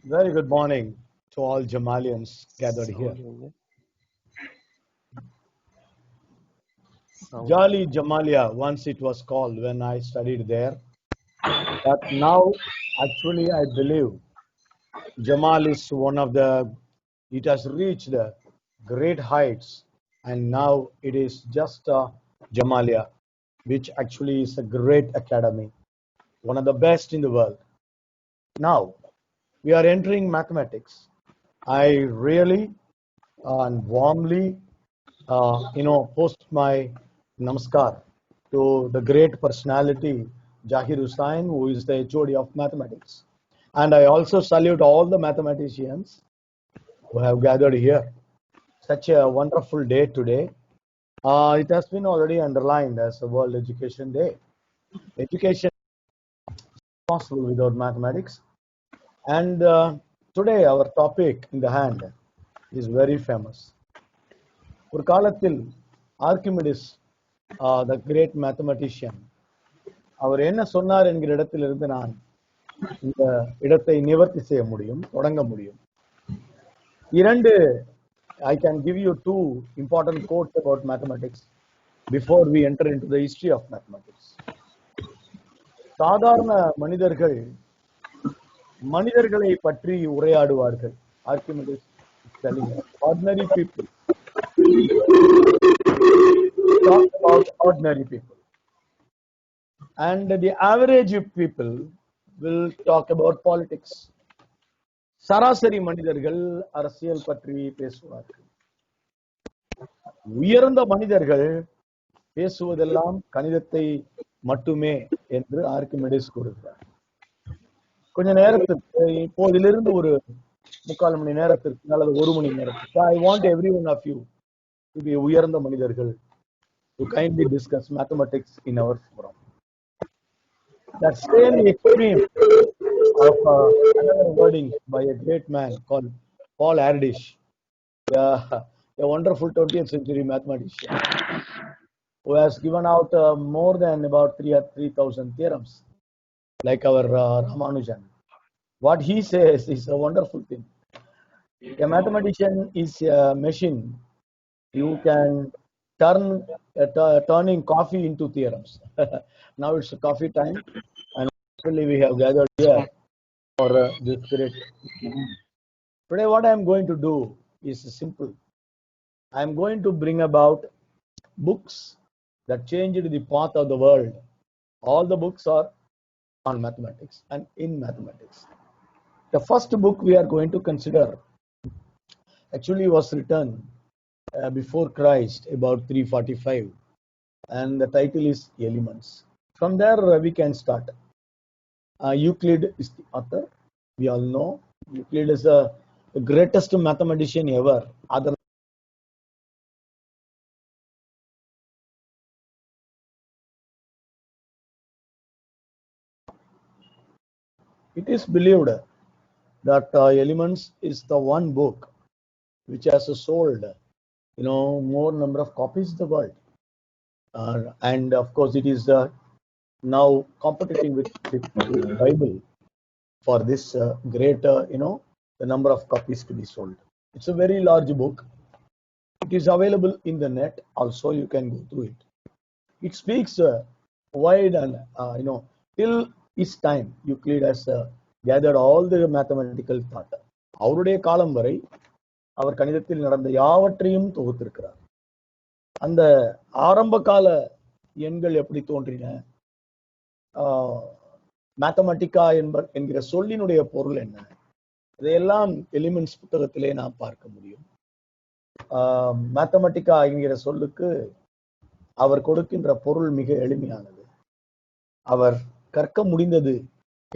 Very good morning to all Jamalians gathered here. Sound sound Jolly Jamalia, once it was called when I studied there, but now actually I believe Jamal is one of it has reached great heights, and now it is just Jamalia, which actually is a great academy, one of the best in the world. Now we are entering mathematics. I really and warmly, post my namaskar to the great personality Jahir Hussain, who is the HOD of mathematics. And I also salute all the mathematicians who have gathered here. Such a wonderful day today. It has been already underlined as a World Education Day. Education is possible without mathematics. And today our topic in the hand is very famous. ஒரு காலத்தில் Archimedes the great mathematician அவர் என்ன சொன்னார் என்கிற இடத்திலிருந்து நான் இந்த இடத்தை நிவர்த்தி செய்ய முடியும், தொடங்க முடியும். I can give you two important quotes about mathematics before we enter into the history of mathematics. சாதாரண மனிதர்களை பற்றி உரையாடுவார்கள். Archimedes telling ordinary people talk about ordinary people, and the average people will talk about politics. சராசரி மனிதர்கள் அரசியல் பற்றி பேசுவார்கள். உயர்ந்த மனிதர்கள் பேசுவதெல்லாம் கணிதத்தை மட்டுமே என்று ஆர்கிமிடிஸ் கூறுகிறார். கொஞ்ச நேரத்துக்கு இப்போதிலிருந்து ஒரு 3/4 மணி நேரத்திற்கு அல்லது 1 மணி நேரத்துக்கு I want every one of you to be உயர்ந்த மனிதர்கள் to kindly discuss mathematics in our forum. That same extreme of another wording by a great man called Paul Erdős, a wonderful 20th century mathematician who has given out more than about 3,000 theorems, like our Ramanujan. What he says is a wonderful thing. A mathematician is a machine. You can turning coffee into theorems. Now it's coffee time, and actually we have gathered here for this great. Today, what I am going to do is simple. I am going to bring about books that changed the path of the world. All the books are on mathematics and in mathematics. The first book we are going to consider actually was written before Christ, about 345, and the title is Elements. From there we can start. Euclid is the author. We all know Euclid is the greatest mathematician ever. It is believed that Elements is the one book which has sold, more number of copies in the world, and of course it is now competing with the Bible for this great, the number of copies to be sold. It's a very large book. It is available in the net. Also, you can go through it. It speaks wide and till his time, Euclid has gathered all the mathematical thought. அவருடைய காலம் வரை அவர் கணிதத்தில் நடந்த யாவற்றையும் தொகுத்திருக்கிறார். அந்த ஆரம்ப கால எண்கள் எப்படி தோன்றின, மேத்தமெட்டிக்கா என்கிற சொல்லினுடைய பொருள் என்ன, இதையெல்லாம் எலிமெண்ட்ஸ் புத்தகத்திலே நாம் பார்க்க முடியும். மேத்தமெட்டிக்கா என்கிற சொல்லுக்கு அவர் கொடுக்கின்ற பொருள் மிக எளிமையானது. அவர் கற்க முடிந்தது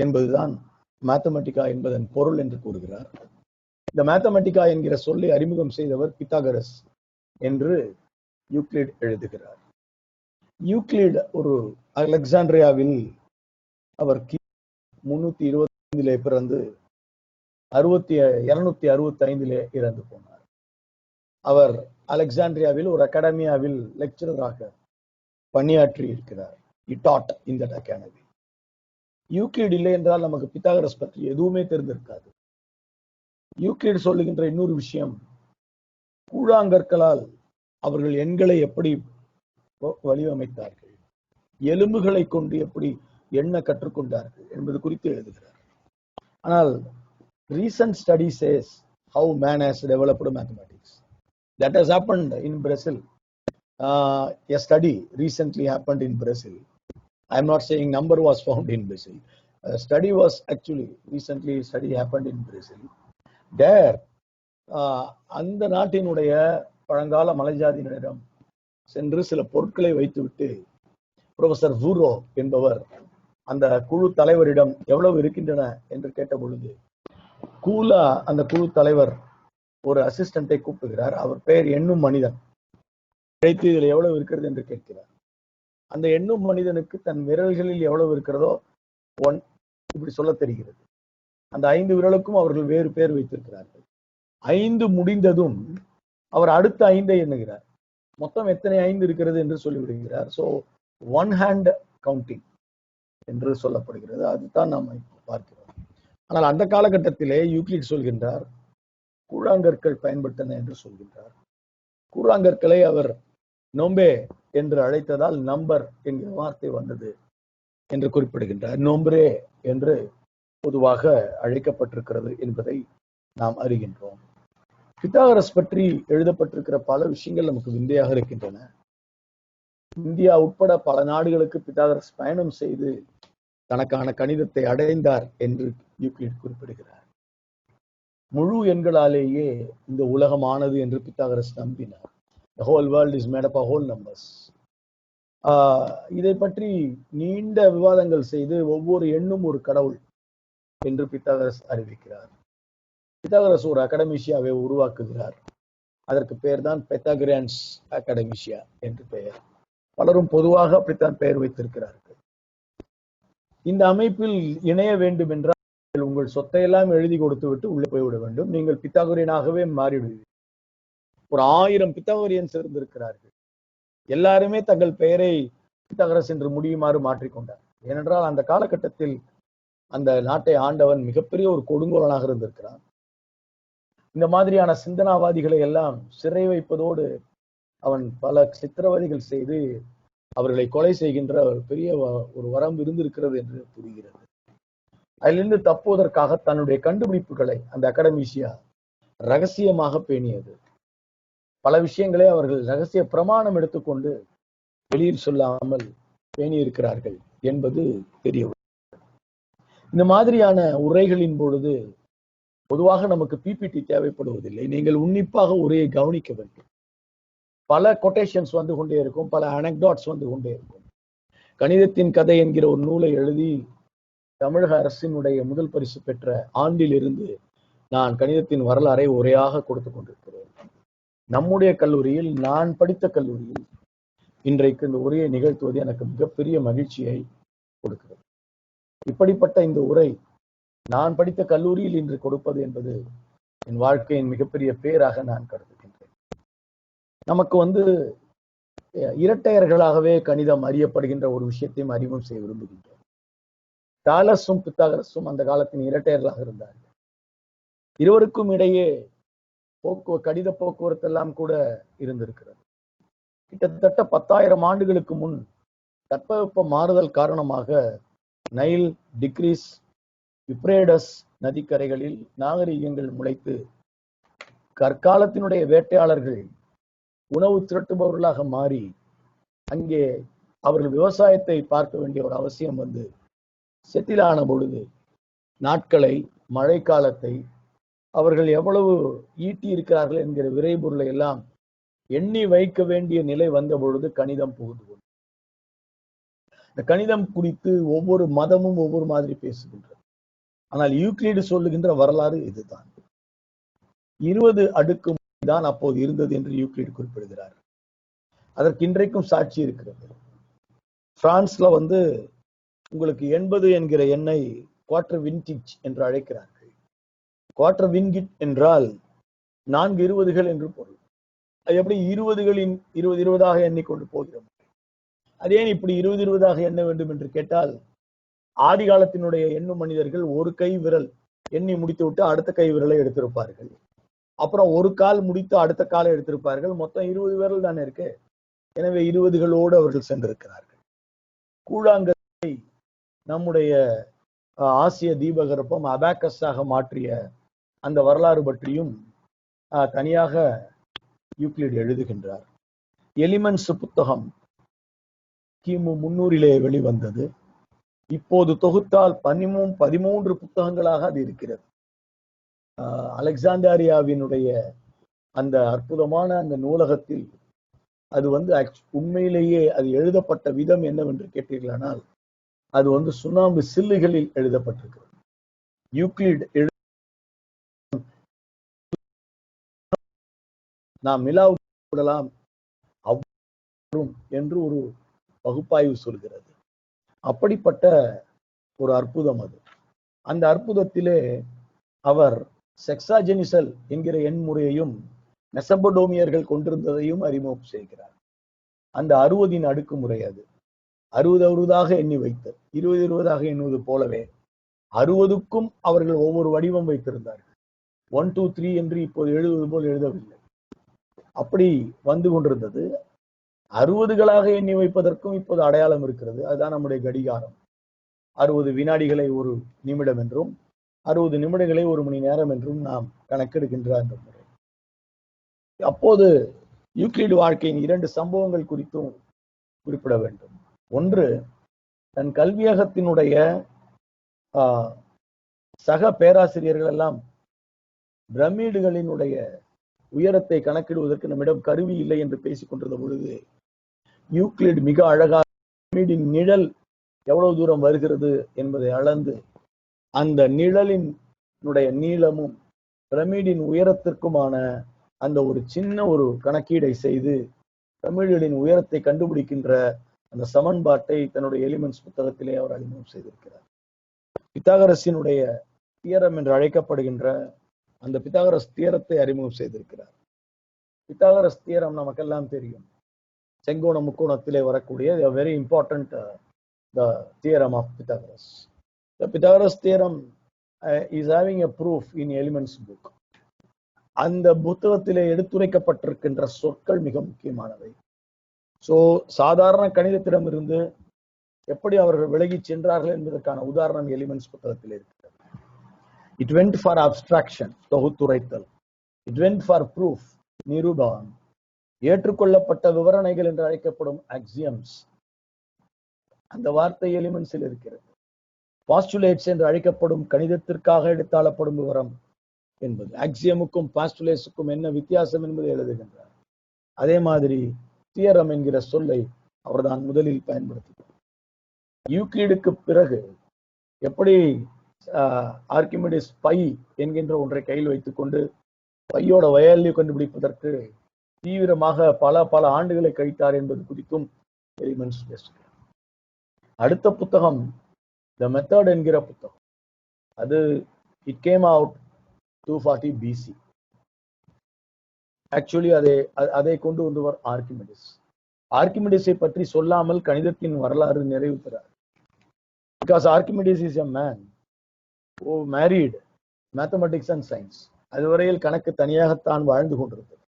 என்பதுதான் மேத்தமெட்டிக்கா என்பதன் பொருள் என்று கூறுகிறார். இந்த மேத்தமெட்டிக்கா என்கிற சொல்லை அறிமுகம் செய்தவர் பித்தாகரஸ் என்று யூக்ளிட் எழுதுகிறார். யூக்ளிட் ஒரு அலெக்சாண்ட்ரியாவில் அவர் 325 பிறந்து 265 இறந்து போனார். அவர் அலெக்சாண்ட்ரியாவில் ஒரு அகாடமியாவில் லெக்சரராக பணியாற்றி இருக்கிறார். He taught in that academy. Euclid இல்லை என்றால் நமக்கு பித்தாகரஸ் பற்றி எதுவுமே தெரிந்திருக்காது. யூக்ளிட் சொல்லுகின்ற இன்னொரு விஷயம், கூழாங்கற்களால் அவர்கள் எண்களை எப்படி வடிவமைத்தார்கள், எலும்புகளை கொண்டு எப்படி எண்ண கற்றுக்கொண்டார்கள் என்பது குறித்து எழுதுகிறார். ஆனால் recent study says how man has developed mathematics. That has happened in Brazil. A study recently happened in Brazil. I'm not saying number was found in Brazil. A study was actually recently study happened in Brazil. There, அந்த நாட்டினுடைய பழங்கால மலைஜாதியினரிடம் சென்று சில பொருட்களை வைத்துவிட்டு professor வூரோ என்பவர் அந்த குழு தலைவரிடம் எவ்வளவு இருக்கின்றன என்று கேட்ட பொழுது, கூலா அந்த குழு தலைவர் ஒரு அசிஸ்டண்டை கூப்பிடுகிறார். அவர் பெயர் எண்ணும் மனிதன். கிடைத்து இதில் எவ்வளவு இருக்கிறது என்று கேட்கிறார். அந்த எண்ணும் மனிதனுக்கு தன் விரல்களில் எவ்வளவு இருக்கிறதோ இப்படி சொல்ல தெரிகிறது. அந்த 5 விரலுக்கும் அவர்கள் வேறு பேர் வைத்திருக்கிறார்கள். 5 முடிந்ததும் அவர் அடுத்த 5ஐ எண்ணுகிறார். மொத்தம் எத்தனை 5 இருக்கிறது என்று சொல்லிவிடுகிறார். ஸோ ஒன் ஹேண்ட் கவுண்டிங் என்று சொல்லப்படுகிறது. அதுதான் நாம் பார்க்கிறோம். ஆனால் அந்த காலகட்டத்திலே யூக்ளிட் சொல்கின்றார், கூழாங்கற்கள் பயன்பட்டன என்று சொல்கின்றார். கூழாங்கற்களை அவர் நோம்பே என்று அழைத்ததால் நம்பர் என்கிற வார்த்தை வந்தது என்று குறிப்பிடுகின்றார். நோம்பரே என்று பொதுவாக அழைக்கப்பட்டிருக்கிறது என்பதை நாம் அறிகின்றோம். பித்தாகரஸ் பற்றி எழுதப்பட்டிருக்கிற பல விஷயங்கள் நமக்கு விந்தையாக இருக்கின்றன. இந்தியா உட்பட பல நாடுகளுக்கு பித்தாகரஸ் பயணம் செய்து தனக்கான கணிதத்தை அடைந்தார் என்று யூக்ளிட் குறிப்பிடுகிறார். முழு எண்களாலேயே இந்த உலகமானது என்று பித்தாகரஸ் நம்பினார். The whole world is made up of whole numbers. இதை பற்றி நீண்ட விவாதங்கள் செய்து ஒவ்வொரு எண்ணும் ஒரு கடவுள் என்று பித்தாகரஸ் அறிவிக்கிறார். பித்தாகரஸ் ஒரு அகாடமிஷியாவை உருவாக்குகிறார். அதற்கு பெயர் தான் பித்தாகரன்ஸ் அகாடமிஷியா என்று பெயர். பலரும் பொதுவாக அப்படித்தான் பெயர் வைத்திருக்கிறார்கள். இந்த அமைப்பில் இணைய வேண்டும் என்றால் உங்கள் சொத்தையெல்லாம் எழுதி கொடுத்து விட்டு உள்ளே போய்விட வேண்டும். நீங்கள் பித்தாகோரியனாகவே மாறிவிடுவீர்கள். ஒரு 1000 பித்தாகோரியன்ஸ் இருந்திருக்கிறார்கள். எல்லாருமே தங்கள் பெயரை பித்தாகரஸ் என்று முடியுமாறு மாற்றிக்கொண்டார். ஏனென்றால் அந்த காலகட்டத்தில் அந்த நாட்டை ஆண்டவன் மிகப்பெரிய ஒரு கொடுங்கோலனாக இருந்திருக்கிறான். இந்த மாதிரியான சிந்தனாவாதிகளை எல்லாம் சிறை வைப்பதோடு அவன் பல சித்திரவதைகள் செய்து அவர்களை கொலை செய்கின்ற ஒரு பெரிய ஒரு வரம்பு இருந்திருக்கிறது என்று புரிகிறது. அதிலிருந்து தப்புவதற்காக தன்னுடைய கண்டுபிடிப்புகளை அந்த அகாடமிஷியா ரகசியமாக பேணியது. பல விஷயங்களை அவர்கள் ரகசிய பிரமாணம் எடுத்துக்கொண்டு வெளியில் சொல்லாமல் பேணி இருக்கிறார்கள் என்பது தெரிய. இந்த மாதிரியான உரைகளின் பொழுது பொதுவாக நமக்கு பிபிடி தேவைப்படுவதில்லை. நீங்கள் உன்னிப்பாக உரையை கவனிக்க வேண்டும். பல கொட்டேஷன்ஸ் வந்து கொண்டே இருக்கும், பல அனெக்டாட்ஸ் வந்து கொண்டே இருக்கும். கணிதத்தின் கதை என்கிற ஒரு நூலை எழுதி தமிழக அரசினுடைய முதல் பரிசு பெற்ற ஆண்டிலிருந்து நான் கணிதத்தின் வரலாறை உரையாக கொடுத்து கொண்டிருக்கிறேன். நம்முடைய கல்லூரியில், நான் படித்த கல்லூரியில் இன்றைக்கு இந்த உரையை நிகழ்த்துவது எனக்கு மிகப்பெரிய மகிழ்ச்சியை கொடுக்கிறது. இப்படிப்பட்ட இந்த உரை நான் படித்த கல்லூரியில் இன்று கொடுப்பது என்பது என் வாழ்க்கையின் மிகப்பெரிய பேராக நான் கருதுகின்றேன். நமக்கு இரட்டையர்களாகவே கணிதம் அறியப்படுகின்ற ஒரு விஷயத்தையும் அறிமுகம் செய்ய விரும்புகின்றோம். தாலஸும் பித்தாகரஸும் அந்த காலத்தின் இரட்டையர்களாக இருந்தார்கள். இருவருக்கும் இடையே கடித போக்குவரத்து எல்லாம் கூட இருந்திருக்கிறது. கிட்டத்தட்ட 10,000 ஆண்டுகளுக்கு முன் தட்பவெப்ப மாறுதல் காரணமாக நைல், டிக்ரீஸ், யுப்ரேடஸ் நதிக்கரைகளில் நாகரிகங்கள் முளைத்து கற்காலத்தினுடைய வேட்டையாளர்கள் உணவு திரட்டுபவர்களாக மாறி அங்கே அவர்கள் விவசாயத்தை பார்க்க வேண்டிய ஒரு அவசியம் செட்டிலான பொழுது நாட்களை, மழை காலத்தை, அவர்கள் எவ்வளவு ஈட்டி இருக்கிறார்கள் என்கிற விரைபொருளை எல்லாம் எண்ணி வைக்க வேண்டிய நிலை வந்த பொழுது கணிதம் புகுந்து. இந்த கணிதம் குறித்து ஒவ்வொரு மதமும் ஒவ்வொரு மாதிரி பேசுகின்றது. ஆனால் யூக்ளிடு சொல்லுகின்ற வரலாறு இதுதான். 20 அடுக்கு தான் அப்போது இருந்தது என்று யூக்ளிடு குறிப்பிடுகிறார். அதற்கு இன்றைக்கும் சாட்சி இருக்கிறது. பிரான்ஸ்ல உங்களுக்கு 80 என்கிற எண்ணை குவார்டர் வின்டிஜ் என்று அழைக்கிறார்கள். குவார்டர் வின்கிட் என்றால் 4 20கள் என்று பொருள். அது எப்படி 20களின் 20 எண்ணிக்கொண்டு போகிறோம்? அது ஏன் இப்படி 20 எண்ண வேண்டும் என்று கேட்டால், ஆதி காலத்தினுடைய எண்ணும் மனிதர்கள் ஒரு கை விரல் எண்ணி முடித்து விட்டு அடுத்த கை விரலை எடுத்திருப்பார்கள். அப்புறம் ஒரு கால் முடித்து அடுத்த காலை எடுத்திருப்பார்கள். மொத்தம் 20 விரல் தானே இருக்கு. எனவே 20களோடு அவர்கள் சென்றிருக்கிறார்கள். கூழாங்கற்களை நம்முடைய ஆசிய தீபகற்பம் அபாக்கஸாக மாற்றிய அந்த வரலாறு பற்றியும் தனியாக யூக்ளிட் எழுதுகின்றார். எலிமெண்ட்ஸ் புத்தகம் கிமு 300 வெளிவந்தது. இப்போது தொகுத்தால் 13 புத்தகங்களாக அது இருக்கிறது. அலெக்சாண்டிரியாவினுடைய அந்த அற்புதமான அந்த நூலகத்தில் அது உண்மையிலேயே அது எழுதப்பட்ட விதம் என்னவென்று கேட்டீர்களானால் அது சுண்ணாம்பு சில்லுகளில் எழுதப்பட்டிருக்கிறது. யூக்ளிட் நாம் நிலாவுக்கு விடலாம் என்று ஒரு பகுப்பாய்வு சொல்கிறது. அப்படிப்பட்ட ஒரு அற்புதம் அது. அந்த அற்புதத்திலே அவர் செக்ஸாஜெனிசல் என்கிற எண்முறையையும் மெசபடோமியர்கள் கொண்டிருந்ததையும் அறிமுகம் செய்கிறார். அந்த 60 அடுக்கு முறை அது 60 எண்ணி வைத்து 20 எண்ணுவது போலவே 60க்கும் அவர்கள் ஒவ்வொரு வடிவம் வைத்திருந்தார்கள். 1 2 3 என்று இப்போது எழுதுவது போல் எழுதவில்லை. அப்படி வந்து கொண்டிருந்தது. 60களாக எண்ணி வைப்பதற்கும் இப்போது அடையாளம் இருக்கிறது. அதுதான் நம்முடைய கடிகாரம். 60 வினாடிகளை ஒரு நிமிடம் என்றும் 60 நிமிடங்களை ஒரு மணி நேரம் என்றும் நாம் கணக்கெடுக்கின்ற அந்த முறை. அப்போது யூக்ளிட் வாழ்க்கையின் 2 சம்பவங்கள் குறித்தும் குறிப்பிட வேண்டும். ஒன்று, தன் கல்வியகத்தினுடைய சக பேராசிரியர்கள் எல்லாம் பிரமிடுகளினுடைய உயரத்தை கணக்கிடுவதற்கு நம்மிடம் கருவி இல்லை என்று பேசிக் கொண்டிருந்த பொழுது யூக்ளிட் மிக அழகாக பிரமிடின் நிழல் எவ்வளவு தூரம் வருகிறது என்பதை அளந்து அந்த நிழலினுடைய நீளமும் பிரமிடின் உயரத்திற்குமான அந்த ஒரு சின்ன ஒரு கணக்கீடை செய்து பிரமிடுகளின் உயரத்தை கண்டுபிடிக்கின்ற அந்த சமன்பாட்டை தன்னுடைய எலிமெண்ட்ஸ் புத்தகத்திலே அவர் அறிமுகம் செய்திருக்கிறார். பித்தாகரஸினுடைய தியரம் என்று அழைக்கப்படுகின்ற அந்த பித்தாகரஸ் தியரத்தை அறிமுகம் செய்திருக்கிறார். பித்தாகரஸ் தியரம் நமக்கெல்லாம் தெரியும். செங்கோண முக்கோணத்திலே வரக்கூடிய very important the theorem of Pythagoras. The Pythagoras theorem is having a proof in Elements book. அந்த புத்தகத்திலே எடுத்துரைக்கப்பட்டிருக்கின்ற சொற்கள் மிக முக்கியமானவை. சோ சாதாரண கணிதத்திடம் இருந்து எப்படி அவர்கள் விலகி சென்றார்கள் என்பதற்கான உதாரணம் எலிமெண்ட்ஸ் புத்தகத்தில் இருக்கிறது. It went for abstraction, தொகுத்துரைத்தல். It went for proof, நிரூபணம். ஏற்றுக்கொள்ளப்பட்ட விவரணைகள் என்று அழைக்கப்படும் axioms, அந்த வார்த்தை எலிமெண்ட்ஸில் இருக்கிறது. பாஸ்டுலேட்ஸ் என்று அழைக்கப்படும் கணிதத்திற்காக எடுத்தாளப்படும் விவரம் என்பது ஆக்சியமுக்கும் பாஸ்டுலேட்ஸுக்கும் என்ன வித்தியாசம் என்பதை எழுதுகின்றார். அதே மாதிரி தியரம் என்கிற சொல்லை அவர்தான் முதலில் பயன்படுத்தினார். யூக்ளிடுக்கு பிறகு எப்படி ஆர்கிமிடிஸ் பை என்கின்ற ஒன்றை கையில் வைத்துக் கொண்டு பையோட வேல்யூ கண்டுபிடிப்பதற்கு தீவிரமாக பல ஆண்டுகளை கழித்தார் என்பது குறித்தும் எலிமெண்ட்ஸ் பேசுகிறார். அடுத்த புத்தகம் த மெத்தட் என்கிற புத்தகம். அது it came out 240 BC. Actually அதை கொண்டு வந்தவர் ஆர்கிமிடிஸ். ஆர்கிமிடிஸை பற்றி சொல்லாமல் கணிதத்தின் வரலாறு நிறைவு பெறார். Because Archimedes is a man who married mathematics and science. அதுவரையில் கணக்கு தனியாகத்தான் வாழ்ந்து கொண்டிருந்தது.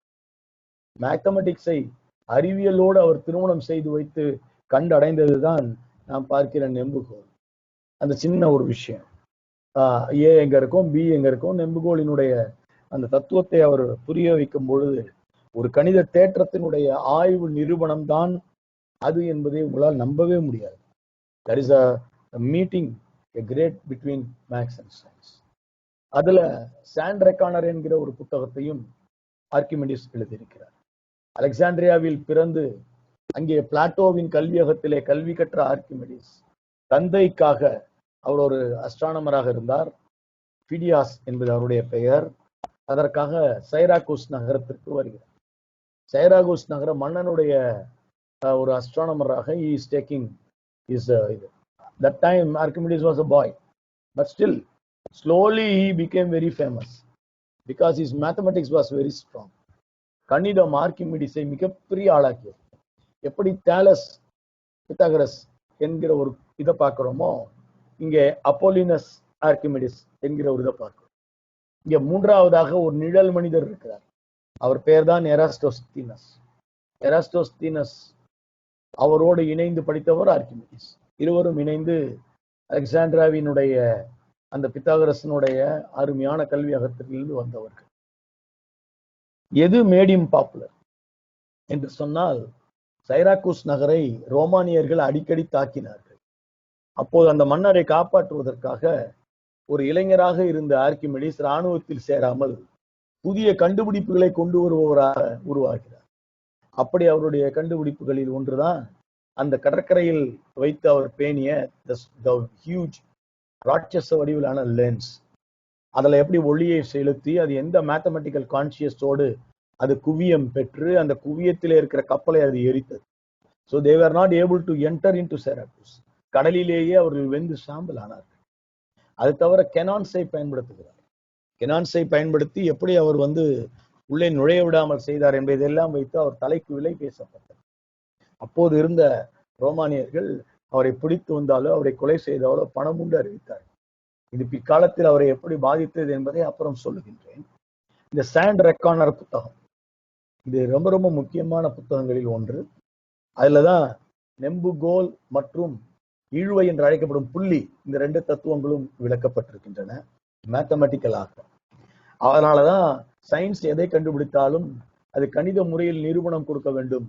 மேத்தமெட்டிக்ஸை அறிவியலோடு அவர் திருமணம் செய்து வைத்து கண்டடைந்ததுதான் நாம் பார்க்கிற நெம்புகோல். அந்த சின்ன ஒரு விஷயம், ஏ எங்க இருக்கும், பி எங்க இருக்கும், நெம்புகோலினுடைய அந்த தத்துவத்தை அவர் புரிய வைக்கும் பொழுது ஒரு கணித தேற்றத்தினுடைய ஆய்வு நிரூபணம் தான் அது என்பதை உங்களால் நம்பவே முடியாது. There is a meeting, a great between maths and science. அதுல சாண்ட் ரெக்கானர் என்கிற ஒரு புத்தகத்தையும் ஆர்கிமிடிஸ் எழுதியிருக்கிறார். அலெக்சாண்ட்ரியாவில் பிறந்து அங்கே பிளாட்டோவின் கல்வியகத்திலே கல்வி கற்ற ஆர்கிமிடிஸ் தந்தைக்காக அவர் ஒரு அஸ்ட்ரானமராக இருந்தார். பிடியாஸ் என்பது அவருடைய பெயர். அதற்காக சைராகூஸ் நகரத்திற்கு வருகிறார். சைராகூஸ் நகர மன்னனுடைய ஒரு அஸ்ட்ரானமராக he is taking his that time Archimedes was a boy, but still slowly he became very famous because his mathematics was very strong. கணிதம் ஆர்கிமிடிஸை மிகப்பெரிய ஆளாக்கியது. எப்படி தாலஸ் பித்தாகரஸ் என்கிற ஒரு இதை பார்க்கிறோமோ, இங்கே அப்போலினஸ் ஆர்கிமிடிஸ் என்கிற ஒரு இதை பார்க்கிறோம். இங்க மூன்றாவதாக ஒரு நிழல் மனிதர் இருக்கிறார். அவர் பெயர் தான் எராஸ்டோஸ்தீனஸ். எராஸ்டோஸ்தீனஸ் அவரோடு இணைந்து படித்தவர் ஆர்கிமிடிஸ். இருவரும் இணைந்து அலெக்சாண்ட்ராவினுடைய அந்த பித்தாகரசனுடைய அருமையான கல்வியகத்திலிருந்து வந்தவர்கள். எது மேடியம் பாப்புலர் என்று சொன்னால், சைராக்கூஸ் நகரை ரோமானியர்கள் அடிக்கடி தாக்கினார்கள். அப்போது அந்த மன்னரை காப்பாற்றுவதற்காக ஒரு இளைஞராக இருந்த ஆர்கிமிடிஸ் இராணுவத்தில் சேராமல் புதிய கண்டுபிடிப்புகளை கொண்டு வருபவராக உருவாகிறார். அப்படி அவருடைய கண்டுபிடிப்புகளில் ஒன்றுதான் அந்த கடற்கரையில் வைத்து அவர் பேணிய ஹியூஜ் ராட்சச வடிவிலான லென்ஸ். அதுல எப்படி ஒளியை செலுத்தி அது எந்த மேத்தமெட்டிக்கல் கான்சியஸோடு அது குவியம் பெற்று அந்த குவியத்திலே இருக்கிற கப்பலை அது எரித்தது. So they were not able to enter into Syracuse. கடலிலேயே அவர்கள் வெந்து சாம்பல் ஆனார்கள். அது தவிர கெனான்ஸை பயன்படுத்துகிறார். கெனான்ஸை பயன்படுத்தி எப்படி அவர் உள்ளே நுழைய விடாமல் செய்தார் என்பதெல்லாம் வைத்து அவர் தலைக்கு விலை பேசப்பட்டார். அப்போது இருந்த ரோமானியர்கள் அவரை பிடித்து வந்தாலோ அவரை கொலை செய்தாலோ பணம் உண்டு அறிவித்தார். இது பிற்காலத்தில் அவரை எப்படி பாதித்தது என்பதை அப்புறம் சொல்லுகின்றேன். இந்த சாண்ட் ரெக்கானர் புத்தகம், இது ரொம்ப ரொம்ப முக்கியமான புத்தகங்களில் ஒன்று. அதுலதான் நெம்புகோல் மற்றும் இழுவை என்று அழைக்கப்படும் புள்ளி, இந்த ரெண்டு தத்துவங்களும் விளக்கப்பட்டிருக்கின்றன மேத்தமெட்டிக்கலாக. அதனாலதான் சயின்ஸ் எதை கண்டுபிடித்தாலும் அது கணித முறையில் நிரூபணம் கொடுக்க வேண்டும்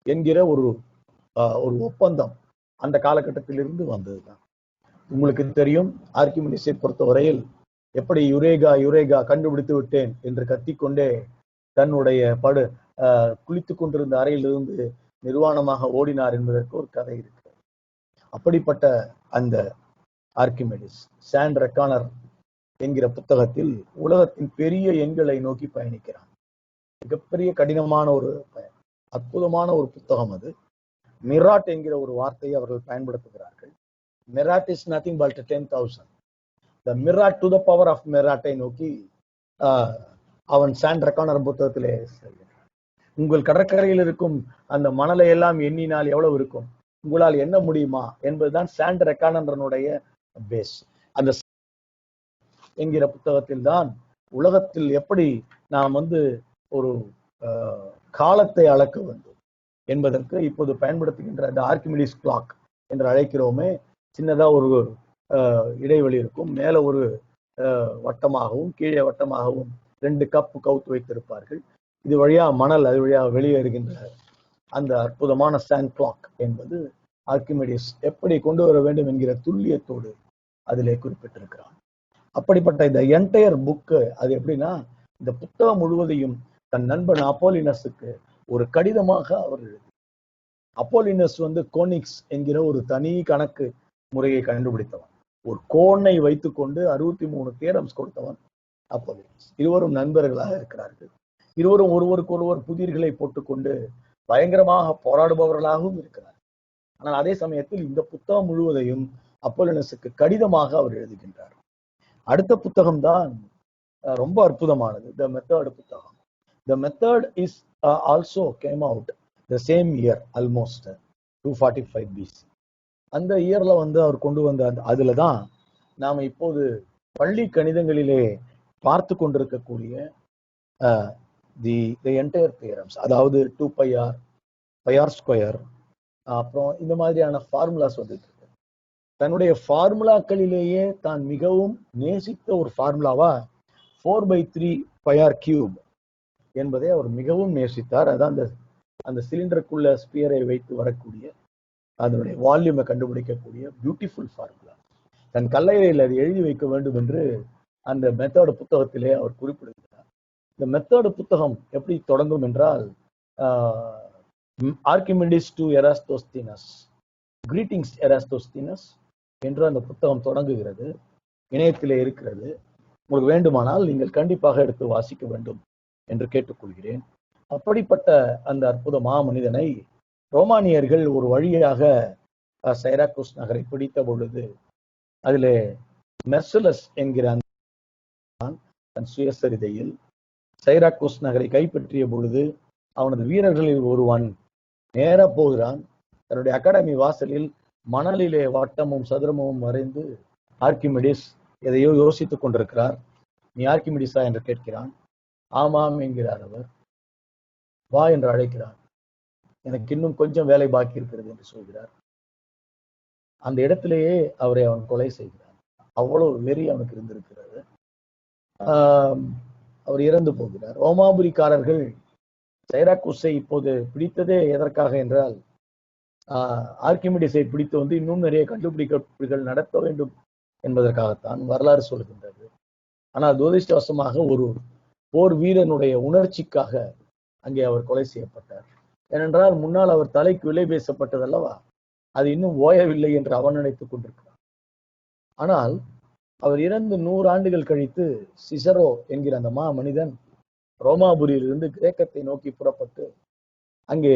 என்கிற ஒரு ஒப்பந்தம் அந்த காலகட்டத்திலிருந்து வந்ததுதான். உங்களுக்கு தெரியும், ஆர்கிமிடிஸை பொறுத்தவரையில் எப்படி யுரேகா கண்டுபிடித்து விட்டேன் என்று கத்திக்கொண்டே தன்னுடைய குளித்துக் கொண்டிருந்த அறையிலிருந்து நிர்வாணமாக ஓடினார் என்பதற்கு ஒரு கதை இருக்கு. அப்படிப்பட்ட அந்த ஆர்கிமிடிஸ் சாண்ட் ரெக்கானர் என்கிற புத்தகத்தில் உலகத்தின் பெரிய எண்களை நோக்கி பயணிக்கிறான். மிகப்பெரிய கடினமான ஒரு அற்புதமான ஒரு புத்தகம் அது. மிராட் என்கிற ஒரு வார்த்தையை அவர்கள் பயன்படுத்துகிறார்கள். Myriad is nothing but 10,000. The myriad to the power of மிராட்டை நோக்கி அவன் சாண்ட் ரெக்கானர் புத்தகத்திலே சொல்கிறான். உங்கள் கடற்கரையில் இருக்கும் அந்த மணலை எல்லாம் எண்ணினால் எவ்வளவு இருக்கும், உங்களால் எண்ண முடியுமா என்பதுதான் சாண்ட் ரெக்கானருடைய பேஸ். அந்த என்கிற புத்தகத்தில் தான் உலகத்தில் எப்படி நாம் ஒரு காலத்தை அளக்க வேண்டும் என்பதற்கு இப்போது பயன்படுத்துகின்ற அந்த ஆர்கிமிடிஸ் கிளாக் என்று அழைக்கிறோமே, சின்னதா ஒரு இடைவெளி இருக்கும், மேல ஒரு வட்டமாகவும் கீழே வட்டமாகவும் 2 கப் கவுத்து வைத்திருப்பார்கள். இது வழியா மணல், அது வழியா வெளியேறுகின்ற அந்த அற்புதமான சாண்ட் கிளாக் என்பது ஆர்கிமிடிஸ் எப்படி கொண்டு வர வேண்டும் என்கிற துல்லியத்தோடு அதிலே குறிப்பிட்டிருக்கிறான். அப்படிப்பட்ட இந்த என்டையர் புக்கு அது எப்படின்னா, இந்த புத்தகம் முழுவதையும் தன் நண்பன் அப்போலினஸுக்கு ஒரு கடிதமாக அவர் எழுதி. அப்போலினஸ் கோனிக்ஸ் என்கிற ஒரு தனி கணக்கு முறையை கண்டுபிடித்தவன். ஒரு கோணை வைத்துக்கொண்டு 63 தியரம்ஸ் கொடுத்தவன் அப்போலினஸ். இருவரும் நண்பர்களாக இருக்கிறார்கள். இருவரும் ஒருவருக்கொருவர் புதிர்களை போட்டுக்கொண்டு பயங்கரமாக போராடுபவர்களாகவும் இருக்கிறார். ஆனால் அதே சமயத்தில் இந்த புத்தகம் முழுவதையும் அப்போலினஸுக்கு கடிதமாக அவர் எழுதுகின்றார். அடுத்த புத்தகம் தான் ரொம்ப அற்புதமானது, த மெத்தட் புத்தகம். த method is also came out the same year, almost 245 BC. அந்த இயர்ல அவர் கொண்டு வந்த அதுலதான் நாம இப்போது பள்ளி கணிதங்களிலே பார்த்து கொண்டிருக்கக்கூடிய தி என்டையர் தியரம்ஸ், அதாவது 2πr, πr², அப்புறம் இந்த மாதிரியான ஃபார்முலாஸ் வந்துட்டு இருக்கு. தன்னுடைய ஃபார்முலாக்களிலேயே தான் மிகவும் நேசித்த ஒரு ஃபார்முலாவா 4/3 πr³ என்பதை அவர் மிகவும் நேசித்தார். அதான் அந்த சிலிண்டருக்குள்ள ஸ்பியரை வைத்து வரக்கூடிய அதனுடைய வால்யூமை கண்டுபிடிக்கக்கூடிய பியூட்டிஃபுல் ஃபார்முலா. தன் கல்லறையில் அதை எழுதி வைக்க வேண்டும் என்று அந்த மெத்தட் புத்தகத்திலே அவர் குறிப்பிடுகிறார். இந்த மெத்தட் புத்தகம் எப்படி தொடங்கும் என்றால், ஆர்கிமிடிஸ் டு எராஸ்தோஸ்தீனஸ், கிரீட்டிங்ஸ் எராஸ்தோஸ்தீனஸ் என்று அந்த புத்தகம் தொடங்குகிறது. இணையத்திலே இருக்கிறது. உங்களுக்கு வேண்டுமானால் நீங்கள் கண்டிப்பாக எடுத்து வாசிக்க வேண்டும் என்று கேட்டுக்கொள்கிறேன். அப்படிப்பட்ட அந்த அற்புத மனிதனை ரோமானியர்கள் ஒரு வழியாக சைராக்கூஸ் நகரை பிடித்த பொழுது, அதிலே மெர்சுலஸ் என்கிற தன் சுயசரிதையில் சைராக்கூஸ் நகரை கைப்பற்றிய பொழுது அவனது வீரர்களில் ஒருவன் நேர போகிறான். தன்னுடைய அகாடமி வாசலில் மணலிலே வட்டமும் சதுரமும் வரைந்து ஆர்கிமிடிஸ் எதையோ யோசித்துக் கொண்டிருக்கிறார். நீ ஆர்க்கிமிடிஸா என்று கேட்கிறான். ஆமாம் என்கிறார் அவர். வா என்று அழைக்கிறார். எனக்கு இன்னும் கொஞ்சம் வேலை பாக்கி இருக்கிறது என்று சொல்கிறார். அந்த இடத்திலேயே அவரை அவன் கொலை செய்கிறான். அவ்வளவு வெறி அவனுக்கு இருந்திருக்கிறது. அவர் இறந்து போகிறார். ரோமாபுரிக்காரர்கள் சைராக்கூஸை இப்போது பிடித்ததே எதற்காக என்றால், ஆர்க்கிமிடிஸை பிடித்து வந்து இன்னும் நிறைய கண்டுபிடிப்புகள் நடத்த வேண்டும் என்பதற்காகத்தான் வரலாறு சொல்கின்றது. ஆனால் துரதிர்ஷ்டவசமாக ஒரு போர் வீரனுடைய உணர்ச்சிக்காக அங்கே அவர் கொலை செய்யப்பட்டார். ஏனென்றால் முன்னால் அவர் தலைக்கு விலை பேசப்பட்டதல்லவா, அது இன்னும் ஓயவில்லை என்று அவன் நினைத்துக் கொண்டிருக்கிறான். ஆனால் அவர் இறந்து 100 ஆண்டுகள் கழித்து சிசரோ என்கிற அந்த மனிதன் ரோமாபுரியிலிருந்து கிரேக்கத்தை நோக்கி புறப்பட்டு அங்கே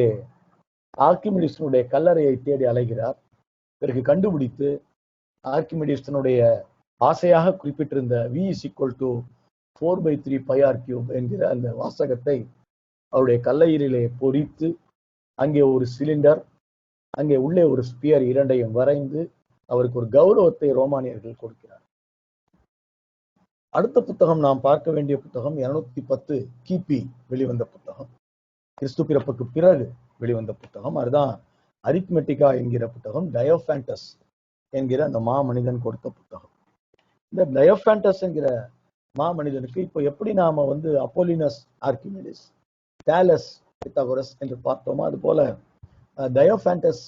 ஆர்க்கிமிடிஸனுடைய கல்லறையை தேடி அலைகிறார். பிறகு கண்டுபிடித்து ஆர்க்கிமிடிஸனுடைய ஆசையாக குறிப்பிட்டிருந்த V=4/3 πr³ என்கிற அந்த வாசகத்தை அவருடைய கல்லறையிலே பொறித்து அங்கே ஒரு சிலிண்டர், அங்கே உள்ளே ஒரு ஸ்பியர் இரண்டையும் வரைந்து அவருக்கு ஒரு கௌரவத்தை ரோமானியர்கள் கொடுக்கிறார். அடுத்த புத்தகம் நாம் பார்க்க வேண்டிய புத்தகம் 210 கிபி வெளிவந்த புத்தகம், கிறிஸ்து பிறப்புக்கு பிறகு வெளிவந்த புத்தகம். அதுதான் அரித்மெட்டிகா என்கிற புத்தகம். டயோஃபாண்டஸ் என்கிற அந்த மனிதன் கொடுத்த புத்தகம். இந்த டயோஃபாண்டஸ் என்கிற மனிதனுக்கு இப்போ எப்படி நாம வந்து அப்போலினஸ் ஆர்க்கிமிடிஸ், தாலஸ் பித்தாகோரஸ் என்று பார்த்தோமோ, அது போல டயோஃபாண்டஸ்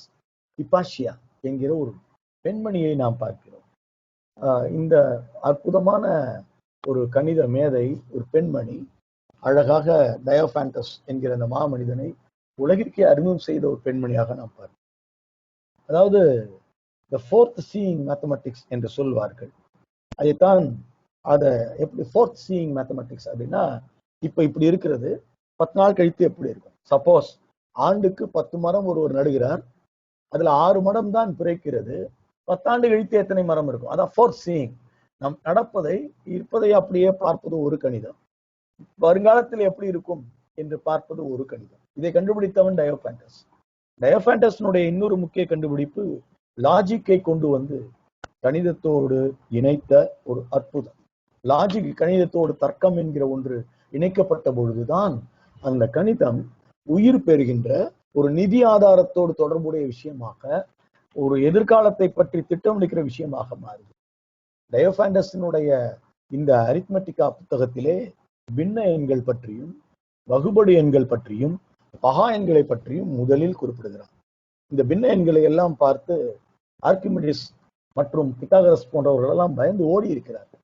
ஹிப்பாஷியா என்கிற ஒரு பெண்மணியை நாம் பார்க்கிறோம். இந்த அற்புதமான ஒரு கணித மேதை, ஒரு பெண்மணி, அழகாக டயோஃபாண்டஸ் என்கிற அந்த மனிதனை உலகிற்கே அறிமுகம் செய்த ஒரு பெண்மணியாக நாம் பார்க்கிறோம். அதாவது the fourth seeing mathematics என்று சொல்வார்கள். அதைத்தான் அதை எப்படி fourth seeing mathematics அப்படின்னா, இப்ப இப்படி இருக்கிறது, 10 நாள் கழித்து எப்படி இருக்கும். சப்போஸ் ஆண்டுக்கு 10 மரம் ஒருவர் நடுகிறார், அதுல 6 மரம் தான் பிறக்கிறது, 10 ஆண்டு கழித்து எத்தனை மரம் இருக்கும். அதான் fourth seeing. நம் நடப்பதை இருப்பதை அப்படியே பார்ப்பது ஒரு கணிதம், வருங்காலத்தில் எப்படி இருக்கும் என்று பார்ப்பது ஒரு கணிதம். இதை கண்டுபிடித்தவன் டயோஃபாண்டஸ். டயோஃபாண்டஸ்னுடைய இன்னொரு முக்கிய கண்டுபிடிப்பு லாஜிக்கை கொண்டு வந்து கணிதத்தோடு இணைத்த ஒரு அற்புதம். லாஜிக் கணிதத்தோடு தர்க்கம் என்கிற ஒன்று இணைக்கப்பட்ட பொழுதுதான் அந்த கணிதம் உயிர் பெறுகின்ற ஒரு நிதி ஆதாரத்தோடு தொடர்புடைய விஷயமாக, ஒரு எதிர்காலத்தை பற்றி திட்டமிடுகிற விஷயமாக மாறுது. டயோஃபாண்டஸினுடைய இந்த அரித்மெட்டிகா புத்தகத்திலே பின்ன எண்கள் பற்றியும் வகுபடு எண்கள் பற்றியும் பகா எண்களை பற்றியும் முதலில் குறிப்பிடுகிறார். இந்த பின்ன எண்களை எல்லாம் பார்த்து ஆர்க்கிமிடிஸ் மற்றும் பித்தாகரஸ் போன்றவர்கள் எல்லாம் பயந்து ஓடி இருக்கிறார்கள்.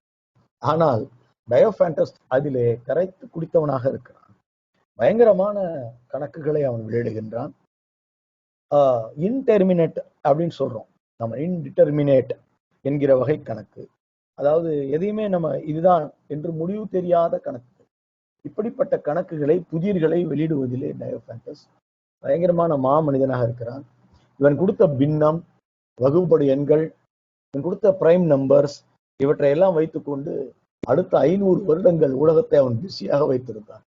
ஆனால் டயோஃபாண்டஸ் அதிலே கரைத்து குடித்தவனாக இருக்கிறான். பயங்கரமான கணக்குகளை அவன் வெளியிடுகின்றான். இன்டெர்மினேட் அப்படின்னு சொல்றோம் நம்ம, இன்டிட்டர்மினேட் என்கிற வகை கணக்கு. அதாவது எதையுமே நம்ம இதுதான் என்று முடிவு தெரியாத கணக்கு. இப்படிப்பட்ட கணக்குகளை, புதிர்களை வெளியிடுவதிலே டயோஃபாண்டஸ் பயங்கரமான மனிதனாக இருக்கிறான். இவன் கொடுத்த பின்னம், வகுப்படு எண்கள், இவன் கொடுத்த பிரைம் நம்பர்ஸ், இவற்றை எல்லாம் வைத்துக்கொண்டு அடுத்த 500 வருடங்கள் உலகத்தை அவன் பிஸியாக வைத்திருந்தான்.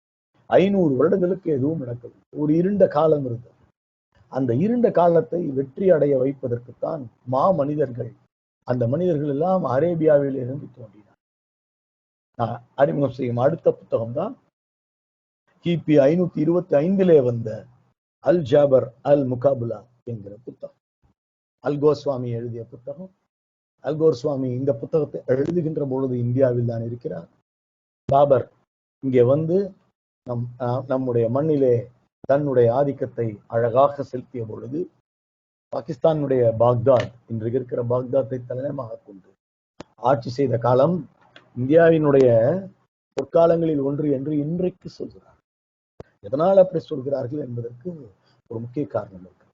500 வருடங்களுக்கு எதுவும் நடக்கவில்லை. ஒரு இருண்ட காலம் இருந்தது. அந்த இருண்ட காலத்தை வெற்றி அடைய வைப்பதற்குத்தான் மனிதர்கள், அந்த மனிதர்கள் எல்லாம் அரேபியாவில் இருந்து தோன்றினார். அறிமுகம் செய்யும் அடுத்த புத்தகம் தான் கிபி 525 வந்த அல் ஜாபர் அல் முகாபுலா என்கிற புத்தகம். அல்கோஸ்வாமி எழுதிய புத்தகம். அல்கோஸ்வாமி இந்த புத்தகத்தை எழுதுகின்ற பொழுது இந்தியாவில் தான் இருக்கிறார். பாபர் இங்கே வந்து நம்முடைய மண்ணிலே தன்னுடைய ஆதிக்கத்தை அழகாக செலுத்திய பொழுது, பாகிஸ்தானுடைய பாக்தாத், இன்றைக்கு இருக்கிற பாக்தாத்தை தலைமையாக கொண்டு ஆட்சி செய்த காலம் இந்தியாவினுடைய பொற்காலங்களில் ஒன்று என்று இன்றைக்கு சொல்கிறார். எதனால் அப்படி சொல்கிறார்கள் என்பதற்கு ஒரு முக்கிய காரணம் இருக்கு.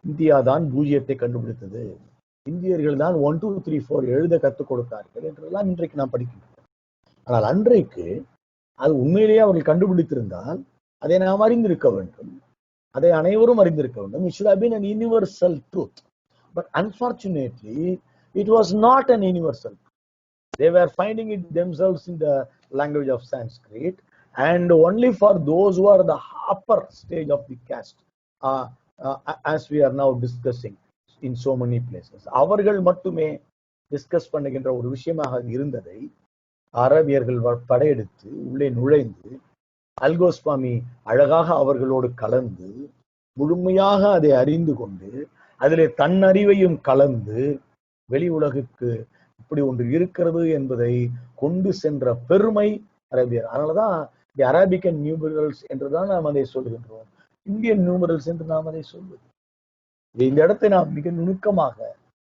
இந்தியா தான் பூஜ்ஜியத்தை கண்டுபிடித்தது, இந்தியர்கள் தான் 1 2 3 4 எழுத கற்றுக் கொடுத்தார்கள் என்றெல்லாம் இன்றைக்கு நாம் படிக்கின்றோம். ஆனால் அன்றைக்கு அது உண்மையிலேயே அவர்கள் கண்டுபிடித்திருந்தால் அதை நாம் அறிந்திருக்க வேண்டும், அதை அனைவரும் அறிந்திருக்க வேண்டும். It should have been an universal truth. But unfortunately, it was not an universal truth. They were finding it themselves in the language of Sanskrit, and only for those who are the upper stage of the caste, as we are now discussing in so many places. அவர்கள் மட்டுமே discuss பண்ணுகின்ற ஒரு விஷயமாக இருந்ததை அரபியர்கள் படையெடுத்து உள்ளே நுழைந்து அல்கோஸ்வாமி அழகாக அவர்களோடு கலந்து முழுமையாக அதை அறிந்து கொண்டு அதிலே தன்னறிவையும் கலந்து வெளி உலகுக்கு இப்படி ஒன்று இருக்கிறது என்பதை கொண்டு சென்ற பெருமை அரபியர். அதனாலதான் தி அரபிகன் நியூமரல்ஸ் என்றுதான் நாம் அதை சொல்கின்றோம், இந்தியன் நியூமரல்ஸ் என்று நாம் அதை சொல்வது. இந்த இடத்தை நாம் மிக நுணுக்கமாக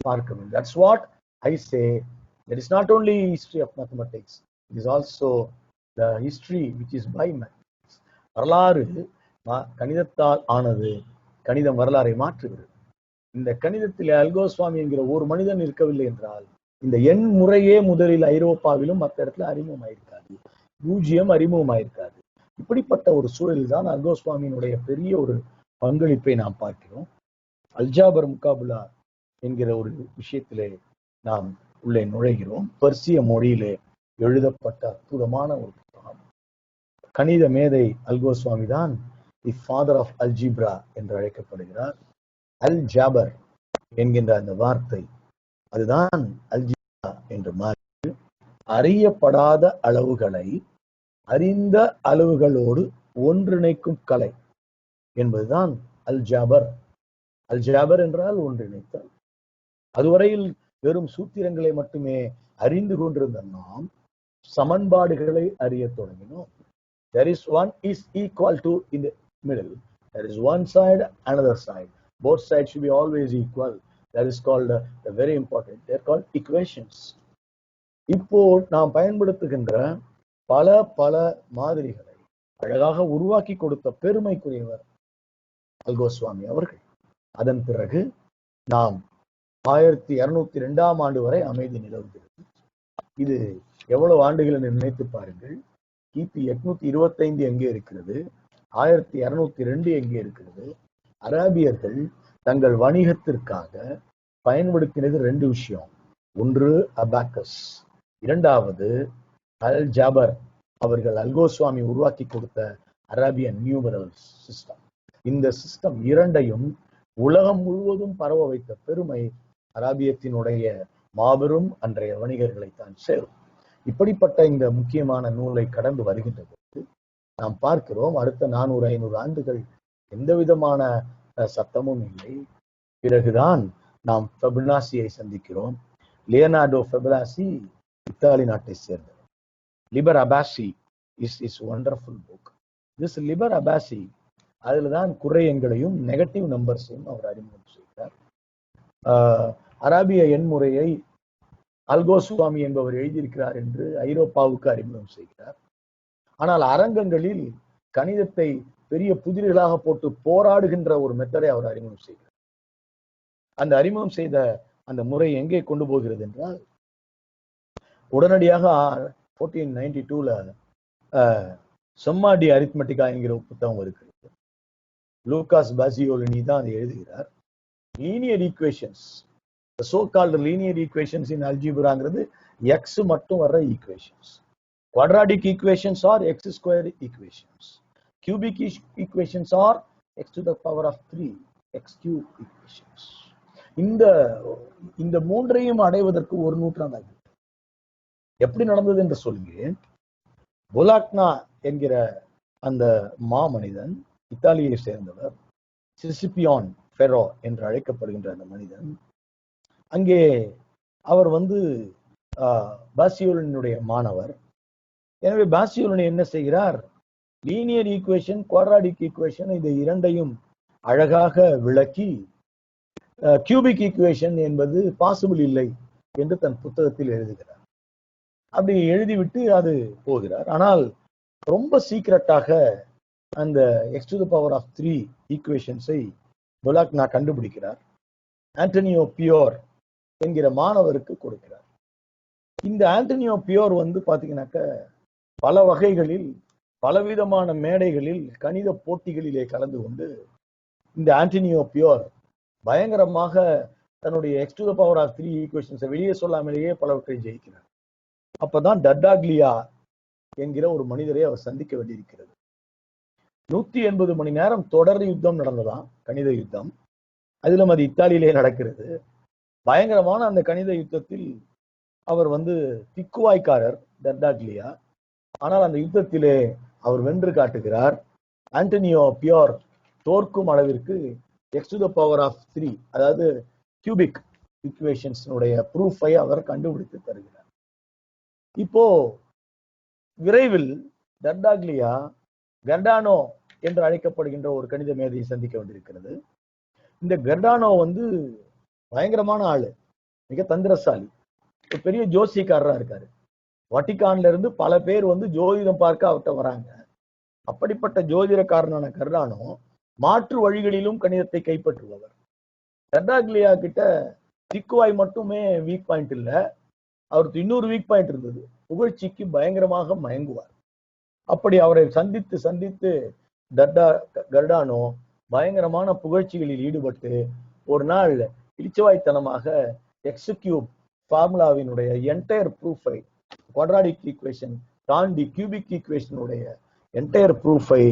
பார்க்க வேண்டும். That's what I say. That is not only history of mathematics, it is also the history which is by mathematics. வரலாறு கணிதத்தால் ஆனது, கணிதம் வரலாறை மாற்றுகிறது. இந்த கணிதத்தில் அல்கோஸ்வாமி என்கிற ஒரு மனிதன் இருக்கவில்லை என்றால் இந்த எண் முறையே முதலில் ஐரோப்பாவிலும் மற்ற இடத்துல அறிமுகமாயிருக்காது, பூஜ்ஜியம் அறிமுகமாயிருக்காது. இப்படிப்பட்ட ஒரு சூழலில் தான் அல்கோஸ்வாமியினுடைய பெரிய ஒரு பங்களிப்பை நாம் பார்க்கிறோம். அல்ஜாபர் முகாபுலா என்கிற ஒரு விஷயத்திலே நாம் உள்ளே நுழைகிறோம். பர்சிய மொழியிலே எழுதப்பட்ட அற்புதமான ஒரு புத்தகம். கணித மேதை அல்கோஸ்வாமி தான் தி ஃபாதர் ஆஃப் அல்ஜிப்ரா என்று அழைக்கப்படுகிறார். அல் ஜாபர் என்கின்ற அந்த வார்த்தை அதுதான் அல்ஜிப்ரா என்று மாறி அறியப்படாத அளவுகளை அறிந்த அளவுகளோடு ஒன்றிணைக்கும் கலை என்பதுதான் அல் ஜாபர். அல் ஜாபர் என்றால் ஒன்றிணைத்தல். அதுவரையில் வெறும் சூத்திரங்களை மட்டுமே அறிந்து கொண்டிருந்த நாம் சமன்பாடுகளை அறிய தொடங்கினோம். There is one is equal to in the middle. There is one side, another side. Both sides should be always equal. That is called the very important. They are called equations. இப்போ நாம் பயன்படுத்துகின்ற பல பல மாதிரிகளை அழகாக உருவாக்கி கொடுத்த பெருமைக்குரியவர் அல்கோஸ்வாமி அவர்கள். அதன் பிறகு நாம் 1202 ஆண்டு வரை அமைதி நிலவுகிறது. இது எவ்வளவு ஆண்டுகள் என்று நினைத்து பாருங்கள். கிபி 825 எங்கே இருக்கிறது, 1202 எங்கே இருக்கிறது. அரேபியர்கள் தங்கள் வணிகத்திற்காக பயன்படுத்தினது 2 விஷயம். ஒன்று அபாக்கஸ், இரண்டாவது அல் ஜாபர் அவர்கள் அல்கோஸ்வாமி உருவாக்கி கொடுத்த அரேபியன் நியூமரல் சிஸ்டம். இந்த சிஸ்டம் இரண்டையும் உலகம் முழுவதும் பரவ வைத்த பெருமை அரேபியத்தினுடைய மாபெரும் அன்றைய வணிகர்களை தான் சேரும். இப்படிப்பட்ட இந்த முக்கியமான நூலை கடந்து வருகின்ற போது நாம் பார்க்கிறோம், அடுத்த 400-500 ஆண்டுகள் எந்த விதமான சத்தமும் இல்லை. பிறகுதான் நாம் ஃபெபுனாசியை சந்திக்கிறோம். லியோனார்டோ ஃபெபுனாசி இத்தாலி நாட்டை சேர்ந்தவர். Liber Abaci is wonderful book. This Liber Abaci அதுல தான் குறை எண்களையும் நெகட்டிவ் நம்பர்ஸையும் அவர் அறிமுகம் செய்கிறார். அரேபிய எண்முறையை அல்கோஸ்வாமி என்பவர் எழுதியிருக்கிறார் என்று ஐரோப்பாவுக்கு அறிமுகம் செய்கிறார். ஆனால் அரங்கங்களில் கணிதத்தை பெரிய புதிர்களாக போட்டு போராடுகின்ற ஒரு மெத்தடை அவர் அறிமுகம் செய்கிறார். அந்த அறிமுகம் செய்த அந்த முறை எங்கே கொண்டு போகிறது என்றால், உடனடியாக 1492ல செம்மாடி அரித்மெட்டிகா என்கிற புத்தகம் இருக்கிறது. லூகாஸ் பாசியோலினி தான் அதை எழுதுகிறார். Linear equations, so called linear equations in அல்ஜிப்ராங்கிறது எக்ஸ் மட்டும் வர்ற equations. Quadratic equations or X square equations. Cubic equations or X to the power of 3 X cube equations. இந்த மூன்றையும் அடைவதற்கு ஒரு நூற்றாண்டு ஆகிறது. எப்படி நடந்தது என்று சொல்கிறேன். பொலாக்னா என்கிற அந்த மாமனிதன் இத்தாலியை சேர்ந்தவர். சிசிபியான் ஃபெரோ என்று அழைக்கப்படுகின்ற அந்த மனிதன், அங்கே அவர் பாசியோலினுடைய மாணவர். எனவே பாசியோலினி என்ன செய்கிறார், லீனியர் ஈக்குவேஷன், குவாட்ராட்டிக் ஈக்குவேஷன் இந்த இரண்டையும் அழகாக விளக்கி கியூபிக் ஈக்குவேஷன் என்பது பாசிபிள் இல்லை என்று தன் புத்தகத்தில் எழுதுகிறார். அப்படி எழுதிவிட்டு அது போகிறார். ஆனால் ரொம்ப சீக்கிரட்டாக அந்த X to the power of 3 ஈக்குவேஷன்ஸை பொலாக்னா கண்டுபிடிக்கிறார். ஆண்டனியோ பியோர் என்கிற மாணவருக்கு கொடுக்கிறார். இந்த ஆண்டனியோ பியோர் பாத்தீங்கன்னாக்க பல வகைகளில் பலவிதமான மேடைகளில் கணித போட்டிகளிலே கலந்து கொண்டு இந்த ஆண்டனியோ பியோர் பயங்கரமாக தன்னுடைய x to the power of 3 ஈக்குவேஷன்ஸை வெளியே சொல்லாமலேயே பலவற்றை ஜெயிக்கிறார். அப்பதான் டர்டாக்லியா என்கிற ஒரு மனிதரை அவர் சந்திக்க வேண்டியிருக்கிறது. 180 மணி நேரம் தொடர் யுத்தம் நடந்ததாம், கணித யுத்தம். அதிலும் அது இத்தாலியிலே நடக்கிறது. பயங்கரமான அந்த கணித யுத்தத்தில் அவர் திக்குவாய்க்காரர் டர்டாக்லியா. ஆனால் அந்த யுத்தத்திலே அவர் வென்று காட்டுகிறார். ஆண்டனியோ பியோர் தோற்கும் அளவிற்கு x to the power of 3, அதாவது கியூபிக் ஈக்குவேஷன்ஸினுடைய ப்ரூஃபை அவர் கண்டுபிடித்து தருகிறார். இப்போ விரைவில் டர்டாக்லியா கர்டானோ என்று அழைக்கப்படுகின்ற ஒரு கணித மேதையை சந்திக்க வேண்டியிருக்கிறது. இந்த கர்டானோ பயங்கரமான ஆளு, மிக தந்திரசாலி, ஒரு பெரிய ஜோசியக்காரரா இருக்காரு. வட்டிகான்ல இருந்து பல பேர் ஜோதிடம் பார்க்க அவர்கிட்ட வராங்க. அப்படிப்பட்ட ஜோதிடக்காரனான கர்டானோ மாற்று வழிகளிலும் கணிதத்தை கைப்பற்றுபவர். டர்டாக்லியா கிட்ட திக்குவாய் மட்டுமே வீக் பாயிண்ட் இல்ல, அவருக்கு இன்னொரு வீக் பாயிண்ட் இருந்தது. புகழ்ச்சிக்கு பயங்கரமாக மயங்குவார். அப்படி அவரை சந்தித்து சந்தித்து கர்டானோ பயங்கரமான புகழ்ச்சிகளில் ஈடுபட்டு ஒரு நாள் இளிச்சவாய்த்தனமாக எக்ஸ் கியூப் ஃபார்முலாவினுடைய என்டையர் ப்ரூஃபை, குவாட்ராடிக் ஈக்குவேஷன் தாண்டி கியூபிக் ஈக்குவேஷனுடைய என்டையர் ப்ரூஃபை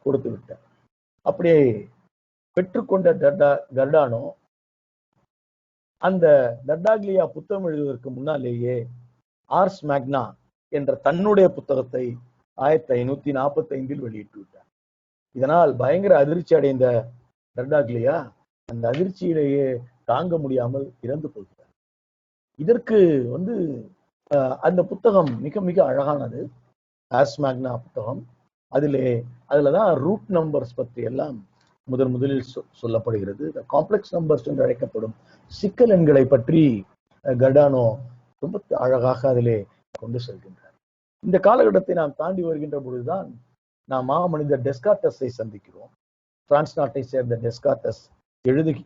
கொடுத்து விட்டார். அப்படியே பெற்றுக்கொண்ட கர்டானோ அந்த டர்டாக்லியா புத்தகம் எழுதுவதற்கு முன்னாலேயே ஆர்ஸ் மேக்னா என்ற தன்னுடைய புத்தகத்தை 1545 வெளியிட்டு விட்டார். இதனால் பயங்கர அதிர்ச்சி அடைந்த டர்டாக்லியா அந்த அதிர்ச்சியிலேயே தாங்க முடியாமல் இறந்து போகிறார். இதற்கு அந்த புத்தகம் மிக மிக அழகானது, ஆர்ஸ் மேக்னா புத்தகம். அதுலதான் ரூட் நம்பர்ஸ் பற்றி எல்லாம் முதலில் சொல்லப்படுகிறது. காம்ப்ளெக்ஸ் நம்பர்ஸ் என்று அழைக்கப்படும் சிக்கல் எண்களை பற்றி கர்டானோ ரொம்ப அழகாக அதிலே கொண்டு செல்கின்றார். இந்த காலகட்டத்தை நாம் தாண்டி வருகின்ற பொழுதுதான் நாம் மாமனிதர் டெஸ்கார்டஸை சந்திக்கிறோம். பிரான்ஸ் நாட்டை சேர்ந்த டெஸ்கார்டஸ்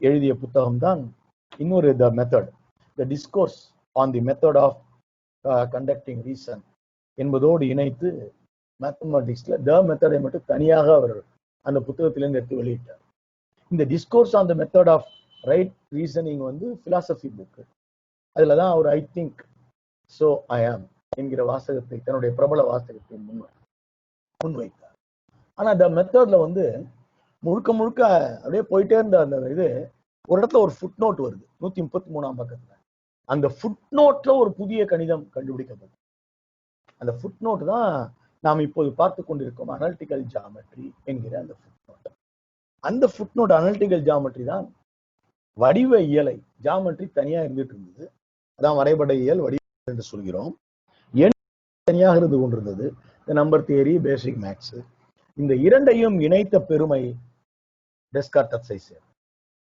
எழுதிய புத்தகம் தான் இன்னொரு the method, the discourse on the method of conducting reason என்பதோடு இணைத்து மேத்தமெட்டிக்ஸ்ல த மெத்தடை மட்டும் தனியாக அவர் அந்த புத்தகத்திலிருந்து எடுத்து வெளியிட்டார். இந்த discourse on the method of right reasoning philosophy book. அதுலதான் அவர் ஐ திங்க் சோ ஐ ஆம் என்கிற வாசகத்தை, தன்னுடைய பிரபல வாசகத்தை முன்வைத்தார். ஆனா த மெத்தட்ல முழுக்க முழுக்க அப்படியே போயிட்டே இருந்த அந்த ஒரு இடத்துல ஒரு ஃபுட் நோட் வருது 133ஆம் பக்கத்துல. அந்த ஃபுட் நோட்ல ஒரு புதிய கணிதம் கண்டுபிடிக்கப்பட்டது. அந்த ஃபுட் நோட் தான் நாம் இப்போது பார்த்து கொண்டிருக்கோம் அனலிட்டிக்கல் ஜியாமெட்ரி என்கிற அந்த ஃபுட் நோட். அந்த ஃபுட் நோட் அனலிட்டிக்கல் ஜியாமெட்ரி தான் வடிவ இயலை, ஜியாமெட்ரி தனியா இருந்துட்டு இருந்தது. அதான் வரைபட இயல், வடிவ என்று சொல்கிறோம். எண் தனியாக இருந்து கொண்டிருந்தது, நம்பர் தியரி, பேசிக் மேக்ஸ். இந்த இரண்டையும் இணைத்த பெருமை டெஸ்கார்டஸை சேரும்.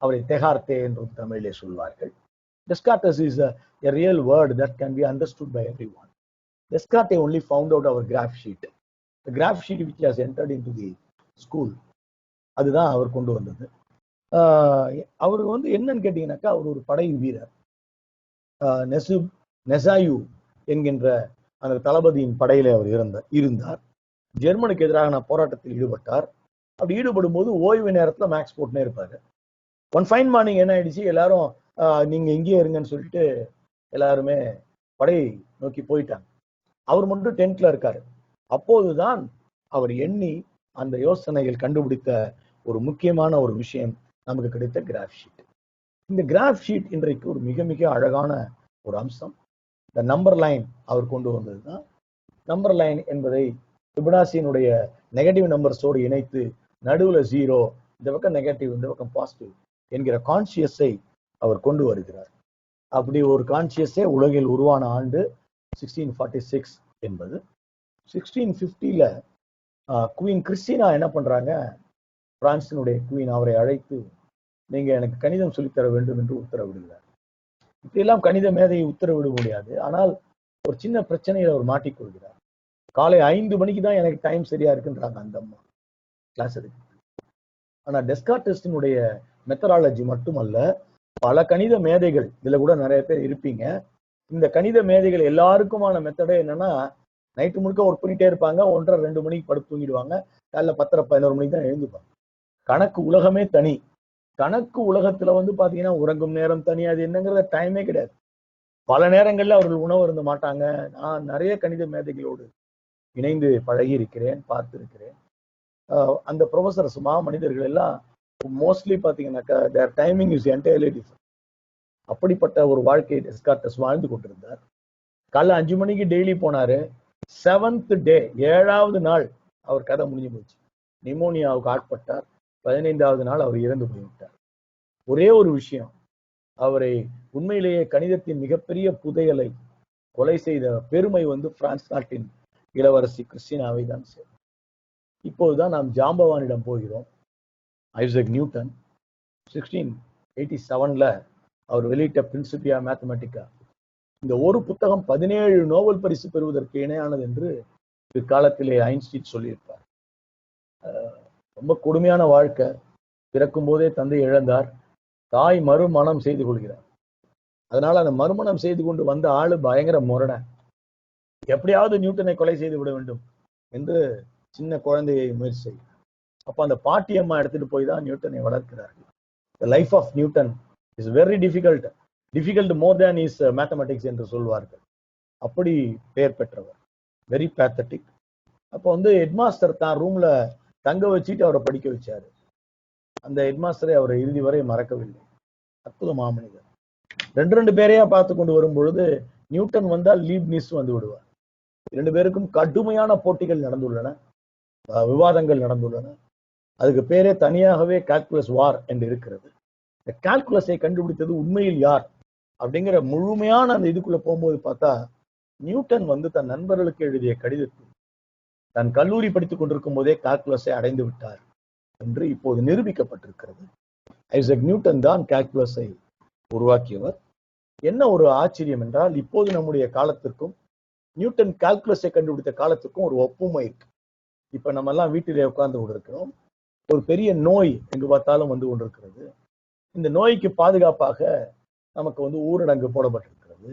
அவரை தெகார்த்தே என்று தமிழிலே சொல்வார்கள். Descartes is a real word that can be understood by everyone. Descartes only found out our graph sheet. The graph sheet which has entered into the school, அதுதான் அவர் கொண்டு வந்தது. அவர் என்னன்னு கேட்டீங்கன்னாக்கா, அவர் ஒரு படை வீரர். நெசாயு என்கின்ற அந்த தளபதியின் படையில அவர் இருந்தார். ஜெர்மனுக்கு எதிரான போராட்டத்தில் ஈடுபட்டார். அப்படி ஈடுபடும் போது ஓய்வு நேரத்துல மேக்ஸ் போட்டுனே இருப்பாரு. ஒன் ஃபைன் மார்னிங் என்ன ஆயிடுச்சு, எல்லாரும் நீங்க இங்கேயே இருங்கன்னு சொல்லிட்டு எல்லாருமே படை நோக்கி போயிட்டாங்க. அவர் மட்டும் டென்ட்ல இருக்காரு. அப்போதுதான் அவர் எண்ணி அந்த யோசனைகள் கண்டுபிடித்த ஒரு முக்கியமான ஒரு விஷயம் நமக்கு கிடைத்த கிராஃப் ஷீட். இந்த கிராஃப் ஷீட் இன்றைக்கு ஒரு மிக மிக அழகான ஒரு அம்சம். இந்த நம்பர் லைன் அவர் கொண்டு வந்ததுதான். நம்பர் லைன் என்பதை ஃபிபனாசியினுடைய நெகட்டிவ் நம்பர்ஸோடு இணைத்து நடுவுல 0, இந்த பக்கம் நெகட்டிவ், இந்த பக்கம் பாசிட்டிவ் என்கிற கான்சியஸை அவர் கொண்டு வருகிறார். அப்படி ஒரு கான்சியஸே உலகில் உருவான ஆண்டு 1646 என்பது. 1650ல குவீன் கிறிஸ்டினா என்ன பண்றாங்க, பிரான்சினுடைய குவீன் அவரை அழைத்து, நீங்க எனக்கு கணிதம் சொல்லித்தர வேண்டும் என்று உத்தரவிடுகிறார். இப்படியெல்லாம் கணித மேதையை உத்தரவிட முடியாது. ஆனால் ஒரு சின்ன பிரச்சனையில் அவர் மாட்டிக்கொள்கிறார். காலை 5 மணிக்கு தான் எனக்கு டைம் சரியா இருக்குன்றாங்க அந்த அம்மா கிளாஸ் எடுக்க. ஆனா டெஸ்கார்டஸினுடைய மெத்தடாலஜி மட்டுமல்ல, பல கணித மேதைகள் இதுல கூட நிறைய பேர் இருப்பீங்க. இந்த கணித மேதைகள் எல்லாருக்குமான மெத்தடே என்னன்னா, நைட்டு முழுக்க ஒர்க் பண்ணிட்டே இருப்பாங்க, 1:30-2 மணிக்கு படுத்து தூங்கிடுவாங்க, காலைல 10:30-11 மணிக்கு தான் எழுந்துப்பாங்க. கணக்கு உலகமே தனி. கணக்கு உலகத்துல பாத்தீங்கன்னா உறங்கும் நேரம் தனி, அது என்னங்கிறத டைமே கிடையாது. பல நேரங்கள்ல அவர்கள் உணவு இருந்த மாட்டாங்க. நான் நிறைய கணித மேதைகளோடு இணைந்து பழகி இருக்கிறேன், பார்த்திருக்கிறேன். அந்த ப்ரொஃபசர்ஸ் மனிதர்கள் எல்லாம் மோஸ்ட்லி பாத்தீங்கன்னாக்கா their timing is entirely different. அப்படிப்பட்ட ஒரு வாழ்க்கையை டெஸ்கார்டஸ் வாழ்ந்து கொண்டிருந்தார். காலைல 5 மணிக்கு டெய்லி போனாரு. 7th டே 7வது நாள் அவர் கதை முடிஞ்சு போச்சு. நிமோனியாவுக்கு ஆட்பட்டார். 15வது நாள் அவர் இறந்து போய்விட்டார். ஒரே ஒரு விஷயம், அவரை உண்மையிலேயே கணிதத்தின் மிகப்பெரிய புதையலை கொலை செய்த பெருமை பிரான்ஸ் நாட்டின் இளவரசி கிறிஸ்டினாவை தான் சேரும். இப்போதுதான் நாம் ஜாம்பவானிடம் போகிறோம். ஐசக் நியூட்டன் 1687ல அவர் வெளியிட்ட பிரின்சிபியா மேத்தமெட்டிக்கா, இந்த ஒரு புத்தகம் 17 நோபல் பரிசு பெறுவதற்கு இணையானது என்று பிற்காலத்திலே ஐன்ஸ்டீன் சொல்லியிருப்பார். ரொம்ப கொடுமையான வாழ்க்கை. பிறக்கும் போதே தந்தை இழந்தார். தாய் மறுமணம் செய்து கொள்கிறார். அதனால அந்த மறுமணம் செய்து கொண்டு வந்த ஆளு பயங்கர முரண. எப்படியாவது நியூட்டனை கொலை செய்து விட வேண்டும் என்று சின்ன குழந்தையை முயற்சி செய்கிறார். அப்ப அந்த பாட்டியம்மா எடுத்துட்டு போய் தான் நியூட்டனை வளர்க்கிறார்கள். The life of Newton is very difficult more than his mathematics என்று சொல்வார்கள். அப்படி பெயர் பெற்றவர், வெரி பேத்தட்டிக். அப்போ ஹெட்மாஸ்டர் தான் ரூம்ல தங்க வச்சுட்டு அவரை படிக்க வச்சாரு. அந்த ஹெட்மாஸ்டரை அவரை இறுதி வரை மறக்கவில்லை. அற்புத மாமனிதர். ரெண்டு பேரையா பார்த்து கொண்டு வரும் பொழுது நியூட்டன் வந்தால் லீப்னிஸ் வந்து விடுவார். 2 பேருக்கும் கடுமையான போட்டிகள் நடந்துள்ளன, விவாதங்கள் நடந்துள்ளன. அதுக்கு பேரே தனியாகவே கால்குலஸ் வார் என்று இருக்கிறது. இந்த கால்குலஸை கண்டுபிடித்தது உண்மையில் யார் அப்படிங்கிற முழுமையான அந்த இதுக்குள்ள போகும்போது பார்த்தா, நியூட்டன் தன் நண்பர்களுக்கு எழுதிய கடிதத்தில் தன் கல்லூரி படித்துக் கொண்டிருக்கும் போதே கால்குலஸை அடைந்து விட்டார் என்று இப்போது நிரூபிக்கப்பட்டிருக்கிறது. ஐசக் நியூட்டன் தான் கால்குலஸை உருவாக்கியவர். என்ன ஒரு ஆச்சரியம் என்றால், இப்போது நம்முடைய காலத்திற்கும் நியூட்டன் கால்குலஸை கண்டுபிடித்த காலத்துக்கும் ஒரு ஒப்புமை இருக்கு. இப்ப நம்ம எல்லாம் வீட்டிலே உட்கார்ந்து கொண்டிருக்கிறோம். ஒரு பெரிய நோய் எங்கு பார்த்தாலும் கொண்டிருக்கிறது. இந்த நோய்க்கு பாதுகாப்பாக நமக்கு ஊரடங்கு போடப்பட்டிருக்கிறது.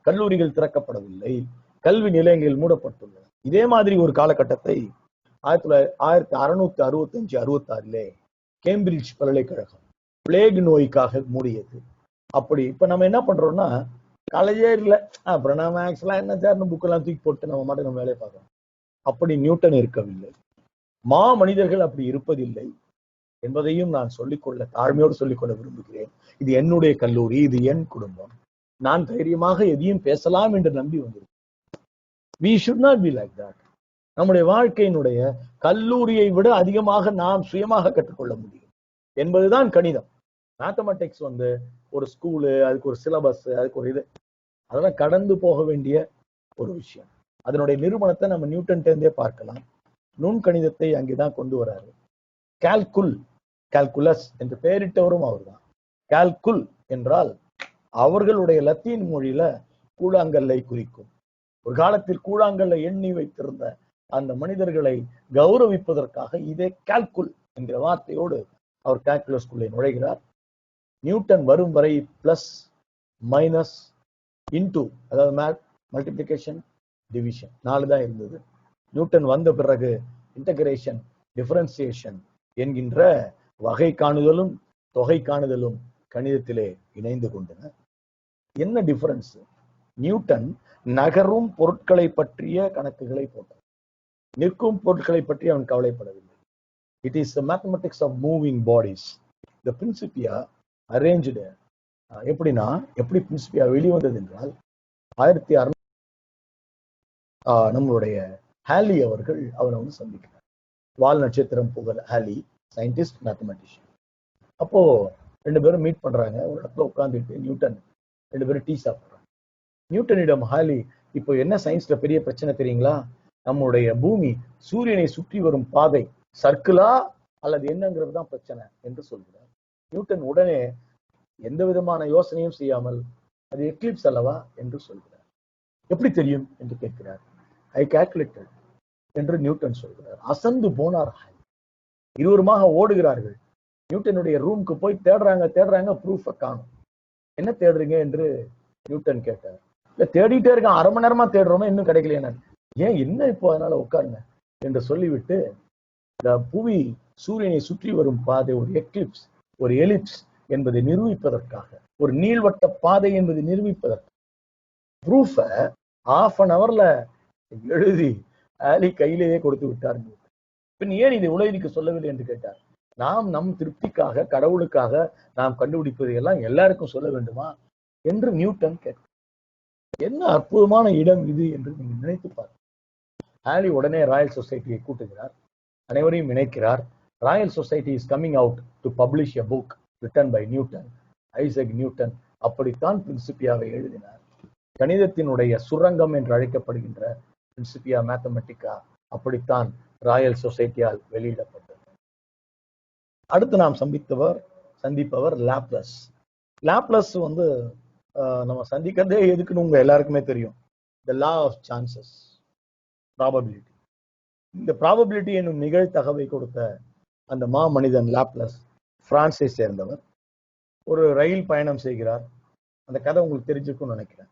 கல்லூரிகள் திறக்கப்படவில்லை. கல்வி நிலையங்கள் மூடப்பட்டுள்ளன. இதே மாதிரி ஒரு காலகட்டத்தை 1665-66 கேம்பிரிட்ஜ் பல்கலைக்கழகம் பிளேக் நோய்க்காக மூடியது. அப்படி இப்ப நம்ம என்ன பண்றோம்னா, காலேஜே இல்லை, அப்புறம் நம்ம ஆக்சுவலா என்ன சார்னு புக்கெல்லாம் தூக்கி போட்டு நம்ம மட்டும் நம்ம வேலையை பார்க்கறோம். அப்படி நியூட்டன் இருக்கவில்லை. மனிதர்கள் அப்படி இருப்பதில்லை என்பதையும் நான் தாழ்மையோடு சொல்லிக்கொள்ள விரும்புகிறேன். இது என்னுடைய கல்லூரி, இது என் குடும்பம். நான் தைரியமாக எதையும் பேசலாம் என்று நம்பி வந்திருக்கேன். We should not be like that. நம்முடைய வாழ்க்கையினுடைய கல்லூரியை விட அதிகமாக நாம் சுயமாக கற்றுக்கொள்ள முடியும் என்பதுதான் கணிதம். மேத்தமெட்டிக்ஸ் ஒரு ஸ்கூலு, அதுக்கு ஒரு சிலபஸ், அதுக்கு ஒரு அதெல்லாம் கடந்து போக வேண்டிய ஒரு விஷயம். அதனுடைய நிரூபணத்தை நம்ம நியூட்டன் இருந்தே பார்க்கலாம். நுண்கணிதத்தை அங்கேதான் கொண்டு வராரு. கால்குலஸ் என்று பெயரிட்டவரும் அவர்தான். கால்குல் என்றால் அவர்களுடைய லத்தீன் மொழியில கூழாங்கல்லை குறிக்கும். ஒரு காலத்தில் கூழாங்கல்லை எண்ணி வைத்திருந்த அந்த மனிதர்களை கௌரவிப்பதற்காக இதே கால்குல் என்கிற வார்த்தையோடு அவர் கால்குலஸ்குள்ளே நுழைகிறார். நியூட்டன் வரும் வரை பிளஸ் மைனஸ் இன்டூ, அதாவது மல்டிபிளிகேஷன் டிவிஷன் 4 தான் இருந்தது. நியூட்டன் வந்த பிறகு இன்டகிரேஷன், டிஃபரன்சியேஷன் என்கின்ற வகை காணுதலும் தொகை காணுதலும் கணிதத்திலே இணைந்து கொண்டன. என்ன டிஃபரன்ஸ்? நியூட்டன் நகரும் பொருட்களை பற்றிய கணக்குகளை போட்டார். நிற்கும் பொருட்களை பற்றி அவன் கவலைப்படவில்லை. It is the mathematics of moving bodies. The Principia arranged. எப்படி பிரின்சிபியா வெளிவந்தது என்றால், 1600 நம்மளுடைய ஹாலி அவர்கள் அவனை சந்திக்கிறார். வால் நட்சத்திரம் புகழ் ஹாலி, சயின்டிஸ்ட், மேத்தமெட்டிஷியன். அப்போ 2 பேரும் மீட் பண்றாங்க. ஒரு இடத்துல உட்காந்துட்டு நியூட்டன் 2 பேரும் டீ சாப்பிட்றாங்க. நியூட்டனிடம் ஹாலி, இப்போ என்ன சயின்ஸ்ல பெரிய பிரச்சனை தெரியுங்களா? நம்முடைய பூமி சூரியனை சுற்றி வரும் பாதை சர்க்கிளா அல்லது என்னங்கிறது தான் பிரச்சனை என்று சொல்கிறார். நியூட்டன் உடனே எந்த விதமான யோசனையும் செய்யாமல், அது எக்லிப்ஸ் அல்லவா என்று சொல்கிறார். எப்படி தெரியும் என்று கேட்கிறார். ஐ கால்குலேட்டட் என்று நியூட்டன் சொல்கிறார். அசந்து போனார். இருவருமாக ஓடுகிறார்கள். நியூட்டனுடைய ரூமுக்கு போய் தேடுறாங்க, ப்ரூஃபை காணும். என்ன தேடுறீங்க என்று நியூட்டன் கேட்டார். இல்ல தேடிட்டே இருக்கான், 1/2 மணி நேரமா தேடுறோமே, இன்னும் கிடைக்கலையே. ஏன் என்ன இப்போ, அதனால உட்காருங்க என்று சொல்லிவிட்டு, இந்த புவி சூரியனை சுற்றி வரும் பாதை ஒரு எக்லிப்ஸ், ஒரு எலிப்ஸ் என்பதை நிரூபிப்பதற்காக, ஒரு நீள்வட்ட பாதை என்பதை நிரூபிப்பதற்கு ப்ரூஃபை 1/2 அன் ஹவர்ல எழுதி ஆலி கையிலேயே கொடுத்து விட்டார். பின் ஏன் இதை உலகிற்கு சொல்லவில்லை என்று கேட்டார். நாம் நம் திருப்திக்காக, கடவுளுக்காக நாம் கண்டுபிடிப்பதை எல்லாம் எல்லாருக்கும் சொல்ல வேண்டுமா? என்று நியூட்டன் கேட்கிறார். என்ன அற்புதமான இடம் இது என்று நீங்கள் நினைத்து பாருங்கள். ஹாலி உடனே ராயல் சொசைட்டியை கூட்டுகிறார், அனைவரையும் இணைக்கிறார். Royal society is coming out to publish a book written by Newton, Isaac Newton. அப்படித்தான் பிரின்சிபியாவை எழுதினார். கணிதத்தினுடைய சுரங்கம் என்று அழைக்கப்படுகின்ற பிரின்சிபியா மேத்தமெட்டிக்கா அப்படித்தான் ராயல் சொசைட்டியால் வெளியிடப்பட்டது. அடுத்து நாம் சந்திப்பவர் லாப்லஸ். லாப்லஸ் நம்ம சந்திக்கிறதே எதுக்குன்னு உங்க எல்லாருக்குமே தெரியும். த லா ஆஃப் சான்சஸ், ப்ராபபிலிட்டி. இந்த ப்ராபபிலிட்டி என்னும் நிகழ்தகவை கொடுத்த அந்த மனிதன் லாப்லஸ் பிரான்ஸை சேர்ந்தவர். ஒரு ரயில் பயணம் செய்கிறார். அந்த கதை உங்களுக்கு தெரிஞ்சிருக்கும்னு நினைக்கிறேன்.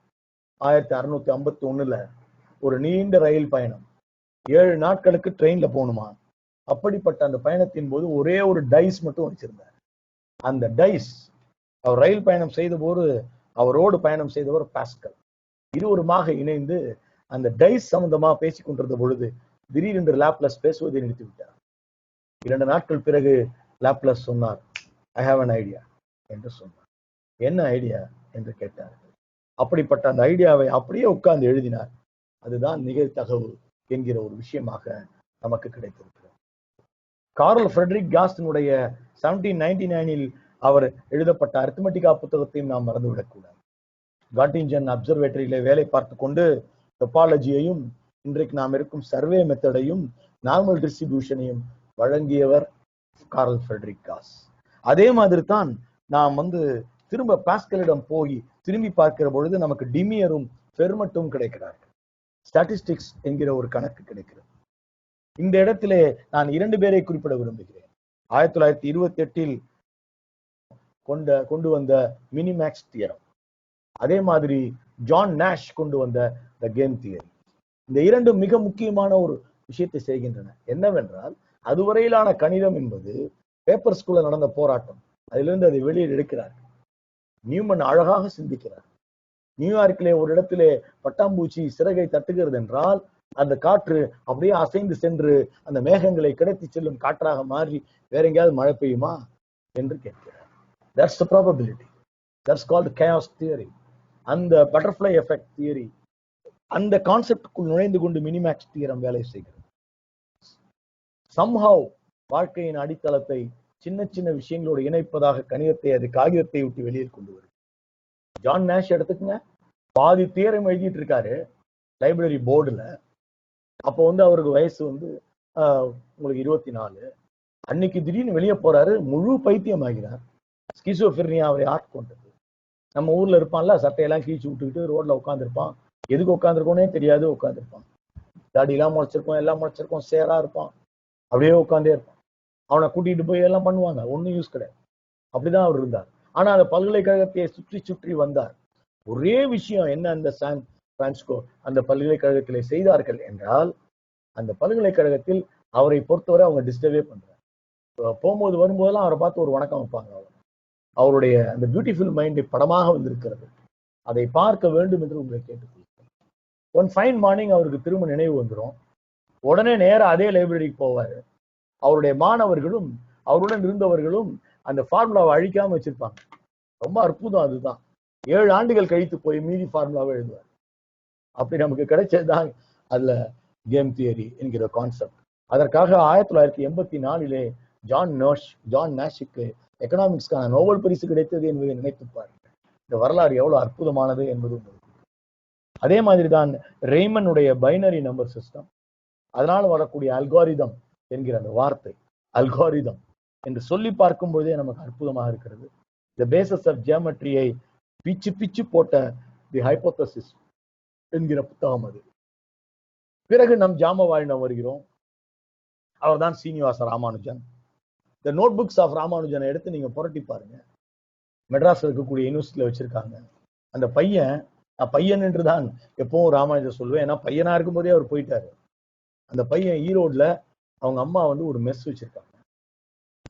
1651 ஒரு நீண்ட ரயில் பயணம், 7 நாட்களுக்கு ட்ரெயின்ல போகணுமா. அப்படிப்பட்ட அந்த பயணத்தின் போது ஒரே ஒரு டைஸ் மட்டும் வச்சிருந்தார். அந்த டைஸ், அவர் ரயில் பயணம் செய்த போது அவரோடு பயணம் செய்தவர் பாஸ்கல். இருவருமாக இணைந்து அந்த டைஸ் சம்பந்தமா பேசிக் கொண்டிருந்த பொழுது திடீரென்று லாப்லஸ் பேசுவதை நிறுத்திவிட்டார். 2 நாட்கள் பிறகு லாப்லஸ் சொன்னார், ஐ ஹாவ் அன் ஐடியா என்று சொன்னார். என்ன ஐடியா என்று கேட்டார். அப்படிப்பட்ட அந்த ஐடியாவை அப்படியே உட்கார்ந்து எழுதினார். அதுதான் நிகழ்தகவு என்கிற ஒரு விஷயமாக நமக்கு கிடைத்திருக்கிறது. கார்ல் ஃபிரெட்ரிக் காஸ்டினுடைய 1799 அவர் எழுதப்பட்ட அரித்மெட்டிகா புத்தகத்தையும் நாம் மறந்துவிடக்கூடாது. காட்டிஞ்சன் அப்சர்வேட்டரியில வேலை பார்த்து கொண்டு டொபாலஜியையும் இன்றைக்கு நாம் இருக்கும் சர்வே மெத்தடையும் நார்மல் டிஸ்ட்ரிபியூஷனையும் வழங்கியவர் கார்ல் ஃபிரெட்ரிக் காஸ். அதே மாதிரி தான் நாம் திரும்ப பாஸ்கலிடம் போய் திரும்பி பார்க்கிற பொழுது நமக்கு டிமியரும் ஃபெர்மட்டும் கிடைக்கிறார்கள். ஸ்டாட்டிஸ்டிக்ஸ் என்கிற ஒரு கணக்கு கிடைக்கிறது. இந்த இடத்திலே நான் 2 பேரை குறிப்பிட விரும்புகிறேன். 1928 கொண்டு வந்த மினிமேக்ஸ் தியரம், அதே மாதிரி ஜான் நாஷ் கொண்டு வந்த த கேம் தியரி. இந்த 2 மிக முக்கியமான ஒரு விஷயத்தை செய்கின்றன. என்னவென்றால், அதுவரையிலான கணிதம் என்பது பேப்பர் ஸ்கூல்ல நடந்த போராட்டம், அதிலிருந்து அதை வெளியில் எடுக்கிறார். நியூமன் அழகாக சிந்திக்கிறார். நியூயார்க்கிலே ஒரு இடத்திலே பட்டாம்பூச்சி சிறகை தட்டுகிறது என்றால் அந்த காற்று அப்படியே அசைந்து சென்று அந்த மேகங்களை கிடைத்து செல்லும் காற்றாக மாறி வேற எங்கேயாவது மழை பெய்யுமா என்று கேட்கிறார். That's the probability. That's called chaos theory. அந்த பட்டர்ஃப்ளை எஃபெக்ட் தியரி, அந்த கான்செப்டுக்குள் நுழைந்து கொண்டு மினிமேக்ஸ் தியரம் வேலை செய்கிறது. சம்ஹவ் வாழ்க்கையின் அடித்தளத்தை சின்ன சின்ன விஷயங்களோடு இணைப்பதாக கணிதத்தை, அது காகிதத்தை விட்டு வெளியில் கொண்டு வரும். ஜான் நேஷ் எடுத்துக்கங்க, பாதி தியரம் எழுதிட்டு இருக்காரு லைப்ரரி போர்டுல. அப்போ அவருக்கு வயசு உங்களுக்கு 24. அன்னைக்கு திடீர்னு வெளியே போறாரு, முழு பைத்தியம் ஆகிறார். ஸ்கிசோஃப்ரெனியா அவரை ஆட்கொண்டது. நம்ம ஊர்ல இருப்பான்ல, சட்டையெல்லாம் கீழ்ச்சி விட்டுக்கிட்டு ரோட்ல உட்காந்துருப்பான். எதுக்கு உட்காந்துருக்கோன்னே தெரியாது உட்காந்துருப்பான். தாடியெல்லாம் முளைச்சிருக்கோம், எல்லாம் முளைச்சிருக்கோம், சேரா இருப்பான், அப்படியே உட்காந்தே இருப்பான். அவனை கூட்டிட்டு போய் எல்லாம் பண்ணுவாங்க, ஒன்னும் யூஸ் கிடையாது. அப்படிதான் அவர் இருந்தார். ஆனா அந்த பல்கலைக்கழகத்தை சுற்றி சுற்றி வந்தார். ஒரே விஷயம் என்ன, அந்த சான் பிரான்சிஸ்கோ அந்த பல்கலைக்கழகத்திலே செய்தார்கள் என்றால், அந்த பல்கலைக்கழகத்தில் அவரை பொறுத்தவரை அவங்க டிஸ்டர்பே பண்றாங்க. போகும்போது வரும்போதெல்லாம் அவரை பார்த்து ஒரு வணக்கம் வைப்பாங்க. அவருடைய அந்த பியூட்டிஃபுல் மைண்ட் படமாக வந்திருக்கிறது. அதை பார்க்க வேண்டும் என்று உங்களை கேட்டுக்கொள்கிறேன். ஒன் ஃபைன் மார்னிங் அவருக்கு திரும்ப நினைவு வந்துடும். உடனே நேரம் அதே லைப்ரரிக்கு போவாரு. அவருடைய மாணவர்களும் அவருடன் இருந்தவர்களும் அந்த ஃபார்முலாவை அழிக்காம வச்சிருப்பாங்க. ரொம்ப அற்புதம். அதுதான் 7 ஆண்டுகள் கழித்து போய் மீதி ஃபார்முலாவை எழுதுவார். அப்படி நமக்கு கிடைச்சதுதான் அதுல கேம் தியரி என்கிற கான்செப்ட். அதற்காக 1984 ஜான் நேஷுக்கு எக்கனாமிக்ஸ்க்கான நோபல் பரிசு கிடைத்தது என்பதை நினைத்து பாருங்கள். இந்த வரலாறு எவ்வளவு அற்புதமானது என்பது உங்களுக்கு. அதே மாதிரி தான் ரெய்மனுடைய பைனரி நம்பர் சிஸ்டம், அதனால வரக்கூடிய அல்காரிதம் என்கிற அந்த வார்த்தை, அல்காரிதம் என்று சொல்லி பார்க்கும் பொழுதே நமக்கு அற்புதமாக இருக்கிறது. தி பேசிஸ் ஆஃப் ஜியோமெட்ரியை பிச்சு பிச்சு போட்ட தி ஹைபோதசிஸ் என்கிற புத்தகம் அது. பிறகு நம் ஜாமவாழினம் வருகிறோம். அவர்தான் சீனிவாச ராமானுஜன். த நோட் புக்ஸ் ஆஃப் ராமானுஜனை எடுத்து நீங்க புரட்டி பாருங்க. மெட்ராஸ்ல இருக்கக்கூடிய யூனிவர்சிட்டியில வச்சிருக்காங்க. அந்த பையன் என்று தான் எப்பவும் ராமானுஜர் சொல்லுவேன். ஏன்னா பையனா இருக்கும் போதே அவர் போயிட்டாரு. அந்த பையன் ஈரோட்ல அவங்க அம்மா ஒரு மெஸ் வச்சிருக்காங்க.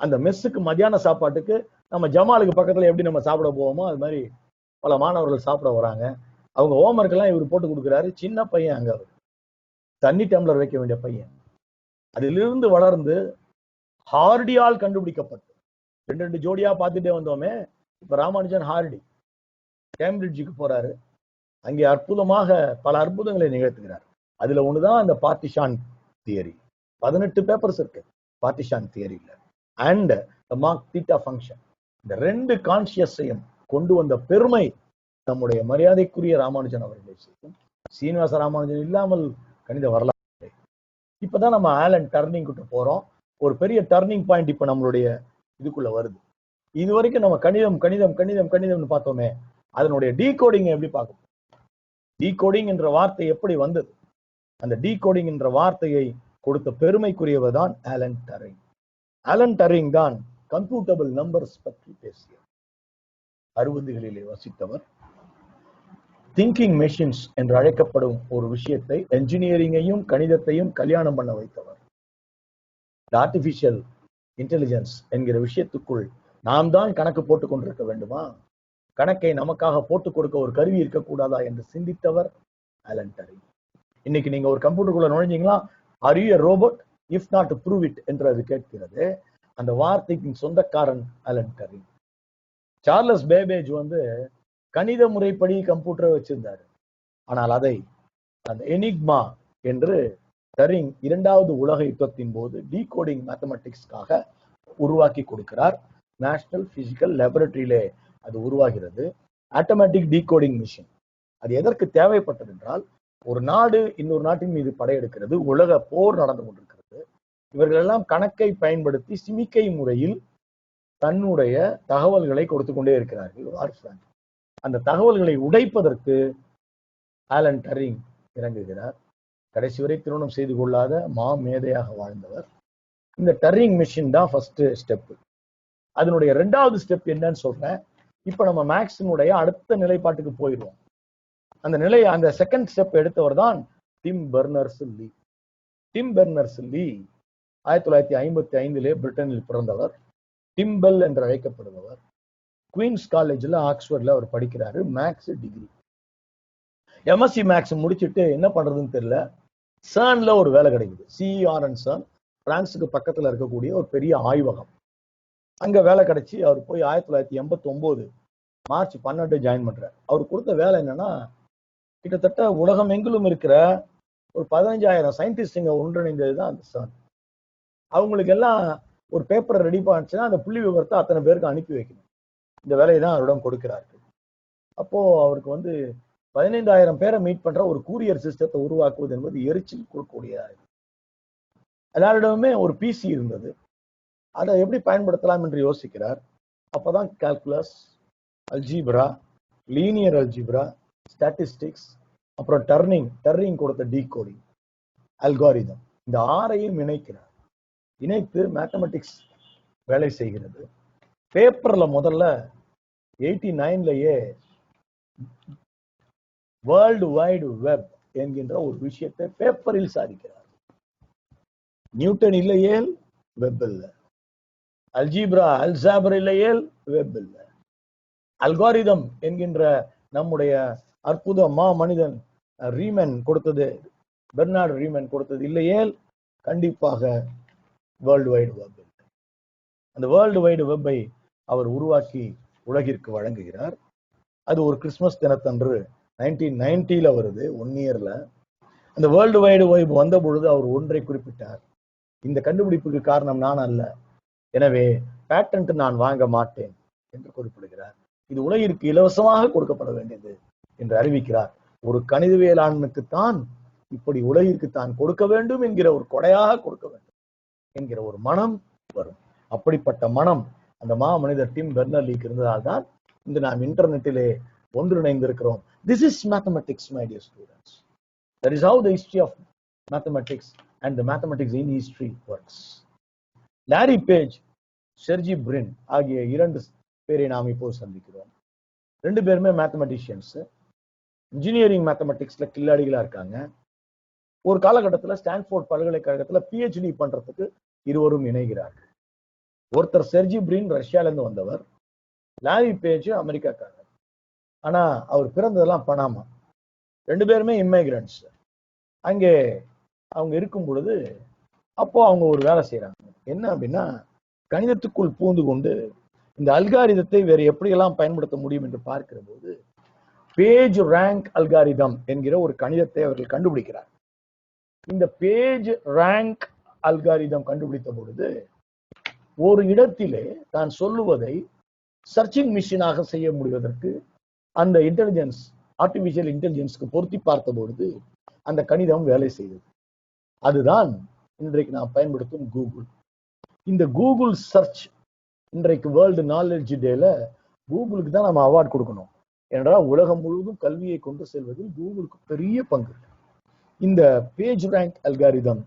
அந்த மெஸ்ஸுக்கு மத்தியான சாப்பாட்டுக்கு நம்ம ஜமாலுக்கு பக்கத்துல எப்படி நம்ம சாப்பிட போவோமோ அது மாதிரி பல மாணவர்கள் சாப்பிட வராங்க. அவங்க ஹோம்ஒர்க் எல்லாம் இவர் போட்டு கொடுக்குறாரு. சின்ன பையன், அங்க அவர் தண்ணி டம்ளர் வைக்க வேண்டிய பையன். அதிலிருந்து வளர்ந்து ஹார்டியால் கண்டுபிடிக்கப்பட்டு 2 ஜோடியா பார்த்துட்டே வந்தோமே. இப்ப ராமானுஜன் ஹார்டி. கேம்பிரிட்ஜுக்கு போறாரு. அங்கே அற்புதமாக பல அற்புதங்களை நிகழ்த்துகிறார். அதுல ஒண்ணுதான் அந்த பார்ட்டிஷான் தியரி. 18 பேப்பர்ஸ் இருக்கு பார்ட்டிஷான் தியரியில. And mock theta function. இந்த 2 கான்சியஸையும் கொண்டு வந்த பெருமை நம்முடைய மரியாதைக்குரிய ராமானுஜன் அவர்களை செய்யும். சீனிவாச ராமானுஜன் இல்லாமல் கணித வரலாறு. இப்பதான் நம்ம ஆலன் டர்னிங் கிட்ட போறோம். ஒரு பெரிய டர்னிங் பாயிண்ட் இப்ப நம்மளுடைய இதுக்குள்ள வருது. இது வரைக்கும் நம்ம கணிதம் கணிதம் கணிதம் கணிதம்னு பார்த்தோமே, அதனுடைய டீகோடிங் எப்படி பார்க்கணும்? டீகோடிங் என்ற வார்த்தை எப்படி வந்தது? அந்த டீகோடிங் என்ற வார்த்தையை கொடுத்த பெருமைக்குரியவர் தான் ஆலன் டரிங். ஆலன் டரிங் தான் கம்ப்யூட்டபிள் நம்பர்ஸ் பற்றி பேசியவர். 60களிலே வசித்தவர். திங்கிங் மெஷின்ஸ் என்று அழைக்கப்படும் ஒரு விஷயத்தை, என்ஜினியரிங்கையும் கணிதத்தையும் கல்யாணம் பண்ண வைத்தவர். ஆர்டிபிஷியல் இன்டெலிஜென்ஸ் என்கிற விஷயத்துக்குள் நாம் தான் கணக்கு போட்டுக் கொண்டிருக்க வேண்டுமா? கணக்கை நமக்காக போட்டுக் கொடுக்க ஒரு கருவி இருக்கக்கூடாதா என்று சிந்தித்தவர் ஆலன் டரிங். இன்னைக்கு நீங்க ஒரு கம்ப்யூட்டருக்குள்ள நுழைஞ்சீங்களா, are you a robot if not to prove it என்று அது கேட்கிறது. அந்த வார்த்தைக்கு சொந்தக்காரன் ஆலன் டரிங். சார்லஸ் பேபேஜ் கணித முறைப்படி கம்ப்யூட்டரை வச்சிருந்தாரு. ஆனால் அதை அந்த எனிக்மா என்று டரிங் 2வது உலக யுத்தத்தின் போது டீகோடிங் மேத்தமெட்டிக்ஸ்க்காக உருவாக்கி கொடுக்கிறார். நேஷனல் பிசிக்கல் லேபரட்டரியிலே அது உருவாகிறது. Automatic decoding machine. அது எதற்கு தேவைப்பட்டது என்றால், ஒரு நாடு இன்னொரு நாட்டின் மீது படையெடுக்கிறது, உலக போர் நடந்து கொண்டிருக்கிறது. இவர்கள் எல்லாம் கணக்கை பயன்படுத்தி சிமிக்கை முறையில் தன்னுடைய தகவல்களை கொடுத்து கொண்டே இருக்கிறார்கள். அந்த தகவல்களை உடைப்பதற்கு ஆலன் டரிங் இறங்குகிறார். கடைசி வரை திருமணம் செய்து கொள்ளாத மேதையாக வாழ்ந்தவர். இந்த டரிங் மிஷின் தான் ஃபர்ஸ்ட் ஸ்டெப். அதனுடைய 2வது ஸ்டெப் என்னன்னு சொல்றேன். இப்ப நம்ம மேக்ஸினுடைய அடுத்த நிலைப்பாட்டுக்கு போயிடுவோம். அந்த செகண்ட் ஸ்டெப் எடுத்தவர் தான் டிம் பெர்னர்ஸ் லீ. டிம் பெர்னர்ஸ் லீ 1955 பிரிட்டனில் பிறந்தவர். டிம்பல் என்று அழைக்கப்படுபவர். குவீன்ஸ் காலேஜ்ல ஆக்ஸ்போர்ட்ல அவர் படிக்கிறாரு. Maths degree. எம்எஸ்சி மேக்ஸ் முடிச்சுட்டு என்ன பண்றதுன்னு தெரியல. சர்ன்ல ஒரு வேலை கிடைக்குது. CERN சர்ன், பிரான்ஸுக்கு பக்கத்துல இருக்கக்கூடிய ஒரு பெரிய ஆய்வகம். அங்க வேலை கிடைச்சி அவர் போய் 1989 மார்ச் 12 ஜாயின் பண்றாரு. அவர் கொடுத்த வேலை என்னன்னா, கிட்டத்தட்ட உலகம் எங்கிலும் இருக்கிற ஒரு 15,000 சயின்டிஸ்டுங்க ஒன்றிணைந்தது தான் அந்த சர்ன். அவங்களுக்கு எல்லாம் ஒரு பேப்பரை ரெடி பண்ணுச்சுன்னா அந்த புள்ளி விவரத்தை அத்தனை பேருக்கு அனுப்பி வைக்கணும். இந்த வேலையை தான் அவரிடம் கொடுக்கிறார்கள். அப்போ அவருக்கு 15,000 பேரை மீட் பண்ற ஒரு கூரியர் சிஸ்டத்தை உருவாக்குவது என்பது எரிச்சல் கொடுக்கக்கூடியதா. எல்லாரிடமுமே ஒரு பிசி இருந்தது. அதை எப்படி பயன்படுத்தலாம் என்று யோசிக்கிறார். அப்பதான் calculus, algebra, linear algebra, statistics, அப்புறம் டர்னிங் கொடுத்த டீகோடிங், அல்காரிதம், இந்த 6ஐயும் இணைக்கிறார். இணைத்து மேத்தமெட்டிக்ஸ் வேலை செய்கிறது. பேப்பர்ல முதல்ல 89லயே வேர்ல்டு வைடு வெப் என்கின்ற ஒரு விஷயத்தை பேப்பரில் சாதிக்கிறார். நியூட்டன் இல்லையேல் வெப் இல்லை, அல்ஜாப்ரா இல்லையேல் வெப் இல்லை, அல்காரிதம் என்கின்ற நம்முடைய அற்புத மனிதன் ரீமன் கொடுத்தது, பெர்னார்டு ரீமன் கொடுத்தது இல்லையேல் கண்டிப்பாக வேர்ல்டு வைடு வெப். அந்த வேர்ல்டு வைடு வெப்பை அவர் உருவாக்கி உலகிற்கு வழங்குகிறார். அது ஒரு கிறிஸ்துமஸ் தினத்தன்று 1990 வருது, 1 இயர்ல. அந்த வேர்ல்டு வைடு வெப் வந்த பொழுது அவர் ஒன்றை குறிப்பிட்டார். இந்த கண்டுபிடிப்புக்கு காரணம் நான் அல்ல, எனவே பேட்டன்ட் நான் வாங்க மாட்டேன் என்று குறிப்பிடுகிறார். இது உலகிற்கு இலவசமாக கொடுக்கப்பட வேண்டியது என்று அறிவிக்கிறார். ஒரு கணிதவியலாளனுக்குத்தான் இப்படி உலகிற்கு தான் கொடுக்க வேண்டும் என்கிற ஒரு கொடையாக கொடுக்க வேண்டும் என்கிற ஒரு மனம் வரும். அப்படிப்பட்ட மனம் அந்த மனிதர் டிம் பெர்னர்-லீக்கு இருந்ததால் தான் இன்று நாம் இன்டர்நெட்டிலே ஒன்றிணைந்திருக்கிறோம். This is mathematics, my dear students. That is how the history of mathematics and the mathematics in history works. Larry Page, Sergey Brin ஆகிய 2 பேரை நாம் இப்போது சந்திக்கிறோம். 2 பேருமே மேத்தமெட்டிஷியன்ஸ். இன்ஜினியரிங் மேத்தமெட்டிக்ஸ்ல கில்லாடிகளா இருக்காங்க. ஒரு காலகட்டத்தில் ஸ்டான்ஃபோர்ட் பல்கலைக்கழகத்தில் PhD பண்றதுக்கு இருவரும் இணைகிறார்கள். ஒருத்தர் செர்ஜி பிரின் ரஷ்யால இருந்து வந்தவர், லாரி பேஜ் அமெரிக்காக்காரர். ஆனா அவர் பிறந்ததெல்லாம் பனாமா. 2 பேருமே இம்மைகிரண்ட்ஸ். அங்கே அவங்க இருக்கும் பொழுது அப்போ அவங்க ஒரு வேலை செய்யறாங்க. என்ன அப்படின்னா, கணிதத்துக்குள் பூந்து கொண்டு இந்த அல்காரிதத்தை வேற எப்படியெல்லாம் பயன்படுத்த முடியும் என்று பார்க்கிற போது பேஜ் ரேங்க் அல்காரிதம் என்கிற ஒரு கணிதத்தை அவர்கள் கண்டுபிடிக்கிறார். இந்த பேஜ் ரேங்க் அல்காரிதம் கண்டுபிடித்த பொழுது ஒரு இடத்திலே தான் சொல்லுவதை சர்ச்சிங் மிஷினாக செய்ய முடிவதற்கு அந்த இன்டெலிஜென்ஸ், ஆர்டிபிஷியல் இன்டெலிஜென்ஸ்க்கு பொருத்தி பார்த்த பொழுது அந்த கணிதம் வேலை செய்தது. அதுதான் இன்றைக்கு நாம் பயன்படுத்தும் கூகுள். இந்த கூகுள் சர்ச் இன்றைக்கு வேர்ல்டு நாலேஜ் டேல கூகுளுக்கு தான் நம்ம அவார்ட் கொடுக்கணும். என்றால் உலகம் முழுவதும் கல்வியை கொண்டு செல்வதில் கூகுளுக்கு பெரிய பங்கு. இந்த page rank algorithm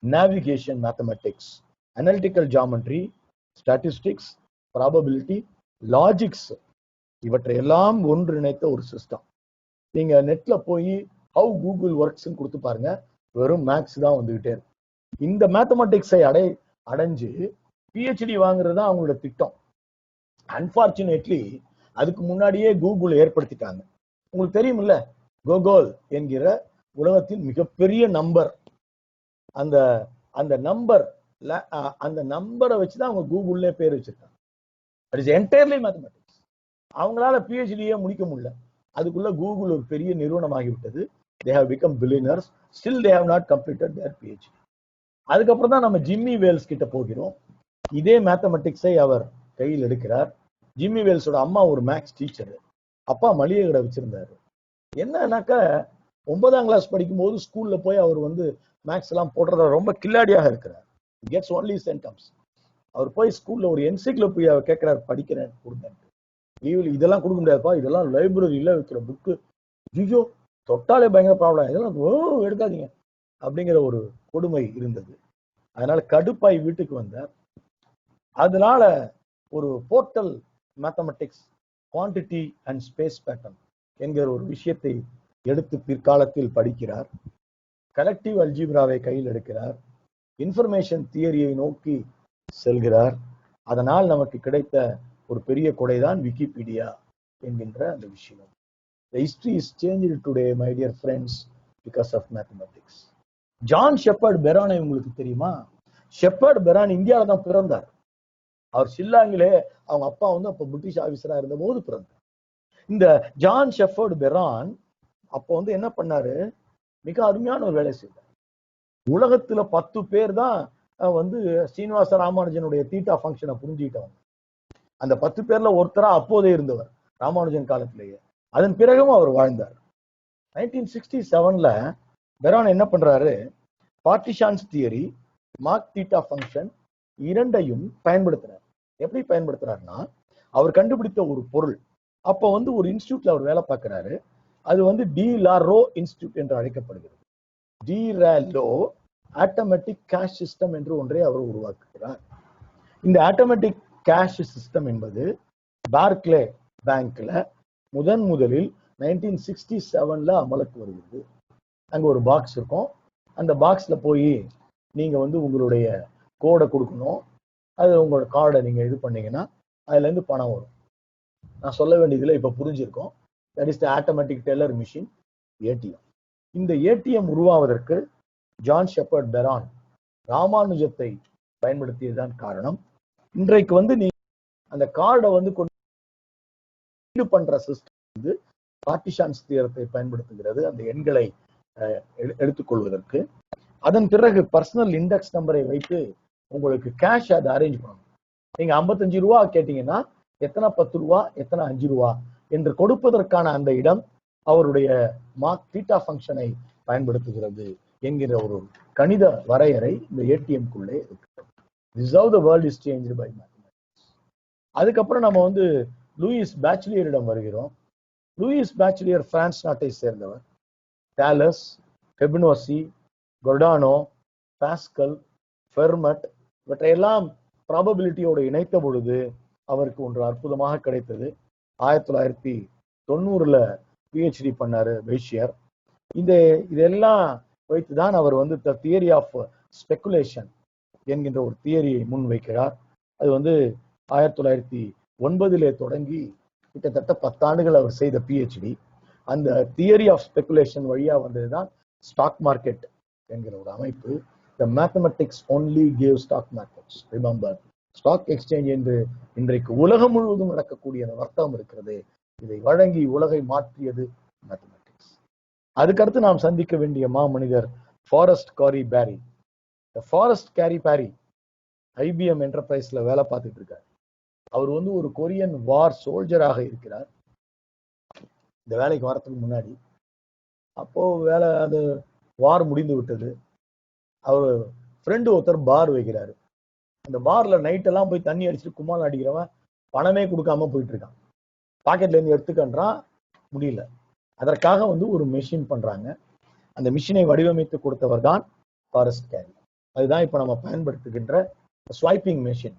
navigation mathematics, analytical geometry, statistics, probability, logics இவற்றையெல்லாம் ஒன்றிணைத்த ஒரு சிஸ்டம். நீங்க நெட்ல போய் ஹவு கூகுள் ஒர்க்ஸ் கொடுத்து பாருங்க, வெறும் மேக்ஸ் தான் வந்துகிட்டே இருக்கு. இந்த மேத்தமெட்டிக்ஸை அடைஞ்சு பிஹெச்டி வாங்குறது தான் அவங்களோட திட்டம். அன்பார்ச்சுனேட்லி அதுக்கு முன்னாடியே கூகுள் ஏற்படுத்திட்டாங்க. உங்களுக்கு தெரியுமில்ல, கோகோல் என்கிற உலகத்தின் மிகப்பெரிய நம்பர், அந்த அந்த நம்பரை வச்சுதான் அவங்க கூகுள்ல பேர் வச்சிருக்காங்க. It is entirely mathematics. அவங்களால பிஹெச்டியே முடிக்க முடியல, அதுக்குள்ள கூகுள் ஒரு பெரிய நிறுவனம் ஆகிவிட்டது. they have become billionaires, still they have not completed their PhD. அதுக்கப்புறம் தான் நம்ம ஜிம்மி வேல்ஸ் கிட்ட போகிறோம். இதே மேத்தமெட்டிக்ஸை அவர் கையில் எடுக்கிறார். ஜிம்மி வேல்ஸோட அம்மா ஒரு மேக்ஸ் டீச்சர், அப்பா மளிகை கடை வச்சிருந்தாரு. என்னன்னாக்கா 9ஆம் கிளாஸ் படிக்கும் போது ஸ்கூல்ல போய் அவர் மேக்ஸ் எல்லாம் போடுறத ரொம்ப கில்லாடியாக இருக்கிறார். Gets only centums. அவர் போய் ஸ்கூல்ல ஒரு என்சைக்ளோபீடியா கேட்கிறார், படிக்கிறேன் கொடுங்க. லீவில் இதெல்லாம் கொடுக்க முடியாதுப்பா, இதெல்லாம் லைப்ரரியில வைக்கிற புக்கு, ஜிஜோ தொட்டாலே பயங்கர ப்ராப்ளம், இதெல்லாம் எடுக்காதீங்க அப்படிங்கிற ஒரு கொடுமை இருந்தது. அதனால கடுப்பாய் வீட்டுக்கு வந்தார். அதனால ஒரு portal mathematics, quantity and space pattern என்கிற ஒரு விஷயத்தை எடுத்து பிற்காலத்தில் படிக்கிறார். கலெக்டிவ் அல்ஜிப்ராவை கையில் எடுக்கிறார். இன்ஃபர்மேஷன் தியரியை நோக்கி செல்கிறார். அதனால் நமக்கு கிடைத்த ஒரு பெரிய கொடைதான் விக்கிபீடியா என்கின்ற அந்த விஷயம். The history is changed today, my dear friends, because of mathematics. John Shepherd பெரானை உங்களுக்கு தெரியுமா? ஷெப்பர்ட் பெரான் இந்தியாவில தான் பிறந்தார். அவர் ஷில்லாங்கிலே அவங்க அப்பா அப்ப பிரிட்டிஷ் ஆபீசரா இருந்த போது பிறந்தார். இந்த ஜான் ஷெப்பர்ட் பெரான் அப்போ என்ன பண்ணாரு, மிக அருமையான ஒரு வேலை செய்தார். உலகத்துல 10 பேர் தான் ஸ்ரீனிவாச ராமானுஜனுடைய தீட்டா ஃபங்க்ஷனை புரிஞ்சுக்கிட்டவங்க. அந்த 10 பேர்ல ஒருத்தரா அப்போதே இருந்தவர், ராமானுஜன் காலத்திலேயே. அதன் பிறகும் அவர் வாழ்ந்தார். 1967ல பெரான் என்ன பண்றாரு, பார்ட்டிஷான்ஸ் தியரி, மார்க் தீட்டா ஃபங்க்ஷன் இரண்டையும் பயன்படுத்துறார். எப்படி பயன்படுத்துறாருன்னா, அவர் கண்டுபிடித்த ஒரு பொருள், அப்போ ஒரு இன்ஸ்டியூட்ல அவர் வேலை பார்க்கிறாரு. அது டி லாரோ இன்ஸ்டியூட் என்று அழைக்கப்படுகிறது. டி ராலோ ஆட்டோமேட்டிக் கேஷ் சிஸ்டம் என்று ஒன்றை அவர் உருவாக்குகிறார். இந்த ஆட்டோமேட்டிக் கேஷ் சிஸ்டம் என்பது பார்க்லே பேங்க்ல முதலில் 1967ல அமலுக்கு வருகிறது. அங்க ஒரு பாக்ஸ் இருக்கும். அந்த பாக்ஸ்ல போய் நீங்க உங்களுடைய கோடை கொடுக்கணும். அது உங்களோட கார்டை நீங்க இது பண்ணீங்கன்னா அதுல இருந்து பணம் வரும். நான் சொல்ல வேண்டியதுல இப்ப புரிஞ்சிருக்கோம். That is the automatic teller machine, ATM. இந்த ஏடிஎம் உருவாவதற்கு ஜான் ஷெப்பர்ட் பெரான் ராமானுஜத்தை பயன்படுத்தியதுதான் காரணம். இன்றைக்கு நீ அந்த கார்டை கொண்டு பண்ற சிஸ்டம் பார்ட்டிஷான்ஸ் தியரத்தை பயன்படுத்துகிறது, அந்த எண்களை எடுத்துக்கொள்வதற்கு. அதன் பிறகு பர்சனல் இண்டெக்ஸ் நம்பரை வைத்து உங்களுக்கு கேஷ் அதை அரேஞ்ச் பண்ணணும். நீங்க 55 ரூபா கேட்டீங்கன்னா எத்தனை 10 ரூபா, எத்தனை 5 ரூபா என்று கொடுப்பதற்கான அந்த இடம் அவருடைய மார்க் தீட்டா ஃபங்க்ஷனை பயன்படுத்துகிறது என்கிற ஒரு கணித வரையறை இந்த ஏடிஎம்குள்ளே இருக்கு. This is how the world is changed by mathematics. அதுக்கப்புறம் நம்ம லூயிஸ் பேச்சுலியரிடம் வருகிறோம். லூயிஸ் பேச்சுலியர் பிரான்ஸ் நாட்டை சேர்ந்தவர். தாலஸ், ஃபெபினோசி, கொர்டானோ, பாஸ்கல், ஃபெர்மட் இவற்றையெல்லாம் ப்ராபபிலிட்டியோடு இணைத்த பொழுது அவருக்கு ஒன்று அற்புதமாக கிடைத்தது. 1990ல பிஹெச்டி பண்ணாரு பெய்ஷியர். இதெல்லாம் வைத்துதான் அவர் த தியரி ஆஃப் ஸ்பெகுலேஷன் என்கின்ற ஒரு தியரியை முன் வைக்கிறார். அது 1909லே தொடங்கி கிட்டத்தட்ட 10 ஆண்டுகள் அவர் செய்த பிஹெச்டி. அந்த தியரி ஆஃப் ஸ்பெகுலேஷன் வழியா வந்ததுதான் ஸ்டாக் மார்க்கெட் என்கிற ஒரு அமைப்பு. The mathematics only gave stock markets. Remember, stock exchange என்று இன்றைக்கு உலகம் முழுவதும் நடக்கக்கூடிய வர்த்தகம் இருக்கிறது, இதை வழங்கி உலகை மாற்றியது மேத்தமெட்டிக்ஸ். அதுக்கடுத்து நாம் சந்திக்க வேண்டிய மாமனிதர் ஃபாரஸ்ட் காரி பேரி. ஃபாரஸ்ட் கேரி பேரி ஐபிஎம் என்டர்பிரைஸ்ல வேலை பார்த்துட்டு இருக்காரு. அவர் ஒரு கொரியன் வார் சோல்ஜராக இருக்கிறார். இந்த வேலைக்கு வரத்துக்கு முன்னாடி அப்போ அது வார் முடிந்து விட்டது. அவர் ஃப்ரெண்டு ஒருத்தர் பார் வைக்கிறாரு. அந்த பார்ல நைட் எல்லாம் போய் தண்ணி அடிச்சுட்டு கும்மால் அடிக்கிறவன் பணமே கொடுக்காம போயிட்டு இருக்கான். பாக்கெட்ல இருந்து எடுத்துக்கன்றான், முடியல. அதற்காக ஒரு மெஷின் பண்றாங்க. அந்த மிஷினை வடிவமைத்து கொடுத்தவர் தான் ஃபாரஸ்ட் கேரி. அதுதான் இப்ப நம்ம பயன்படுத்துகின்ற ஸ்வைப்பிங் மெஷின்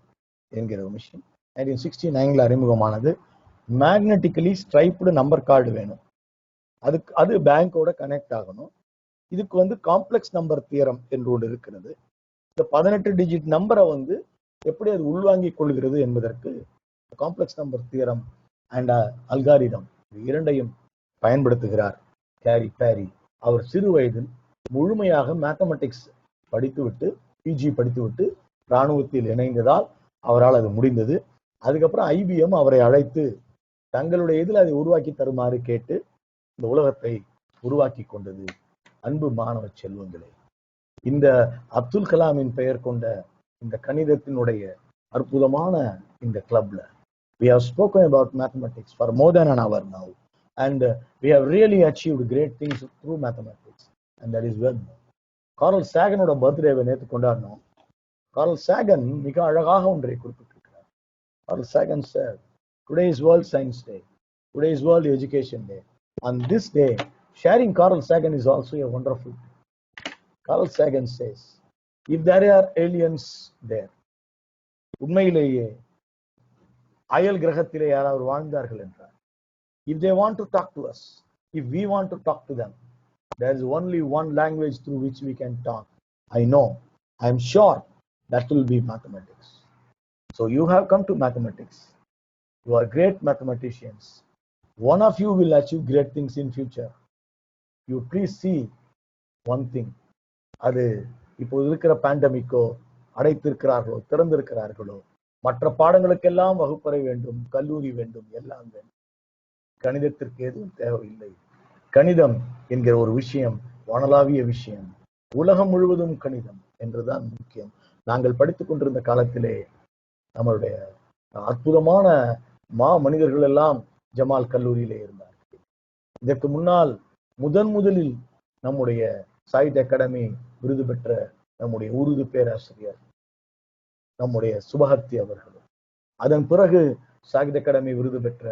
என்கிற மிஷின் 1969 அறிமுகமானது. மேக்னட்டிக்கலி ஸ்ட்ரைப்டு நம்பர் கார்டு வேணும். அது பேங்கோட கனெக்ட் ஆகணும். இதுக்கு காம்ப்ளெக்ஸ் நம்பர் தியரம் என்று ஒன்று இருக்கிறது. இந்த 18 டிஜிட் நம்பரை எப்படி அது உள்வாங்கிக் கொள்கிறது என்பதற்கு complex number theorem and algorithm இரண்டையும் பயன்படுத்துகிறார் கேரி பேரி. அவர் சிறு வயதில் முழுமையாக மேத்தமெட்டிக்ஸ் படித்துவிட்டு பிஜி படித்துவிட்டு இராணுவத்தில் இணைந்ததால் அவரால் அது முடிந்தது. அதுக்கப்புறம் ஐபிஎம் அவரை அழைத்து தங்களுடைய இதில் அதை உருவாக்கி தருமாறு கேட்டு இந்த உலகத்தை உருவாக்கி கொண்டது. அன்பு மாணவ செல்வங்களே, இந்த அப்துல் கலாமின் பெயர் கொண்ட இந்த கணிதத்தினுடைய அற்புதமான இந்த கிளப்ல we have spoken about mathematics for more than an hour now, and we have really achieved great things through mathematics, and that is well. Carl சாகனோட பர்த்டேவை நேற்று கொண்டாடினோம். கார்ல் சாகன் மிக அழகாக ஒன்றை குறிப்பிட்டிருக்கிறார். Carl Sagan said, today is World Science Day, today is World Education Day. On this day, sharing Carl Sagan is also a wonderful thing. Carl Sagan says, if there are aliens there, உண்மையிலேயே அயல் கிரகத்திலே யாராவது வாழ்ந்தார்கள் என்றார், if they want to talk to us, if we want to talk to them, there is only one language through which we can talk. I know, I am sure that will be mathematics. So you have come to mathematics. You are great mathematicians. One of you will achieve great things in future. You please see one thing. அது இப்போது இருக்கிற பேண்டமிக்கோ அடைத்திருக்கிறார்களோ திறந்திருக்கிறார்களோ மற்ற பாடங்களுக்கெல்லாம் வகுப்பறை வேண்டும், கல்லூரி வேண்டும், எல்லாம் வேண்டும். கணிதத்திற்கு எதுவும் தேவையில்லை. கணிதம் என்கிற ஒரு விஷயம் வானளாவிய விஷயம். உலகம் முழுவதும் கணிதம் என்றுதான் முக்கியம். நாங்கள் படித்துக் கொண்டிருந்த காலத்திலே நம்மளுடைய அற்புதமான மனிதர்கள் எல்லாம் ஜமால் கல்லூரியிலே இருந்தார்கள். இதற்கு முன்னால் முதலில் நம்முடைய சாகித்ய அகாடமி விருது பெற்ற நம்முடைய உருது பேராசிரியர் நம்முடைய சுபஹத்தி அவர்களும், அதன் பிறகு சாகித்ய அகாடமி விருது பெற்ற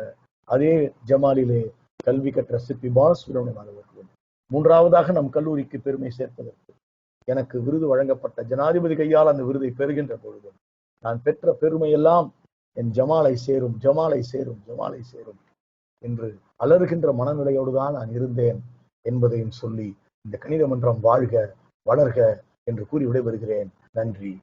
அதே ஜமாலிலே கல்வி கற்ற சிற்பி பாலசுப்ரமணியம் அவர்களும், மூன்றாவதாக நம் கல்லூரிக்கு பெருமை சேர்ப்பதற்கு எனக்கு விருது வழங்கப்பட்ட ஜனாதிபதி கையால் அந்த விருதை பெறுகின்ற பொழுது நான் பெற்ற பெருமையெல்லாம் என் ஜமாலை சேரும், ஜமாலை சேரும், ஜமாலை சேரும் என்று அலறுகின்ற மனநிலையோடு தான் நான் இருந்தேன் என்பதையும் சொல்லி இந்த கணித மன்றம் வாழ்க வளர்க என்று கூறி விடைபெறுகிறேன். நன்றி.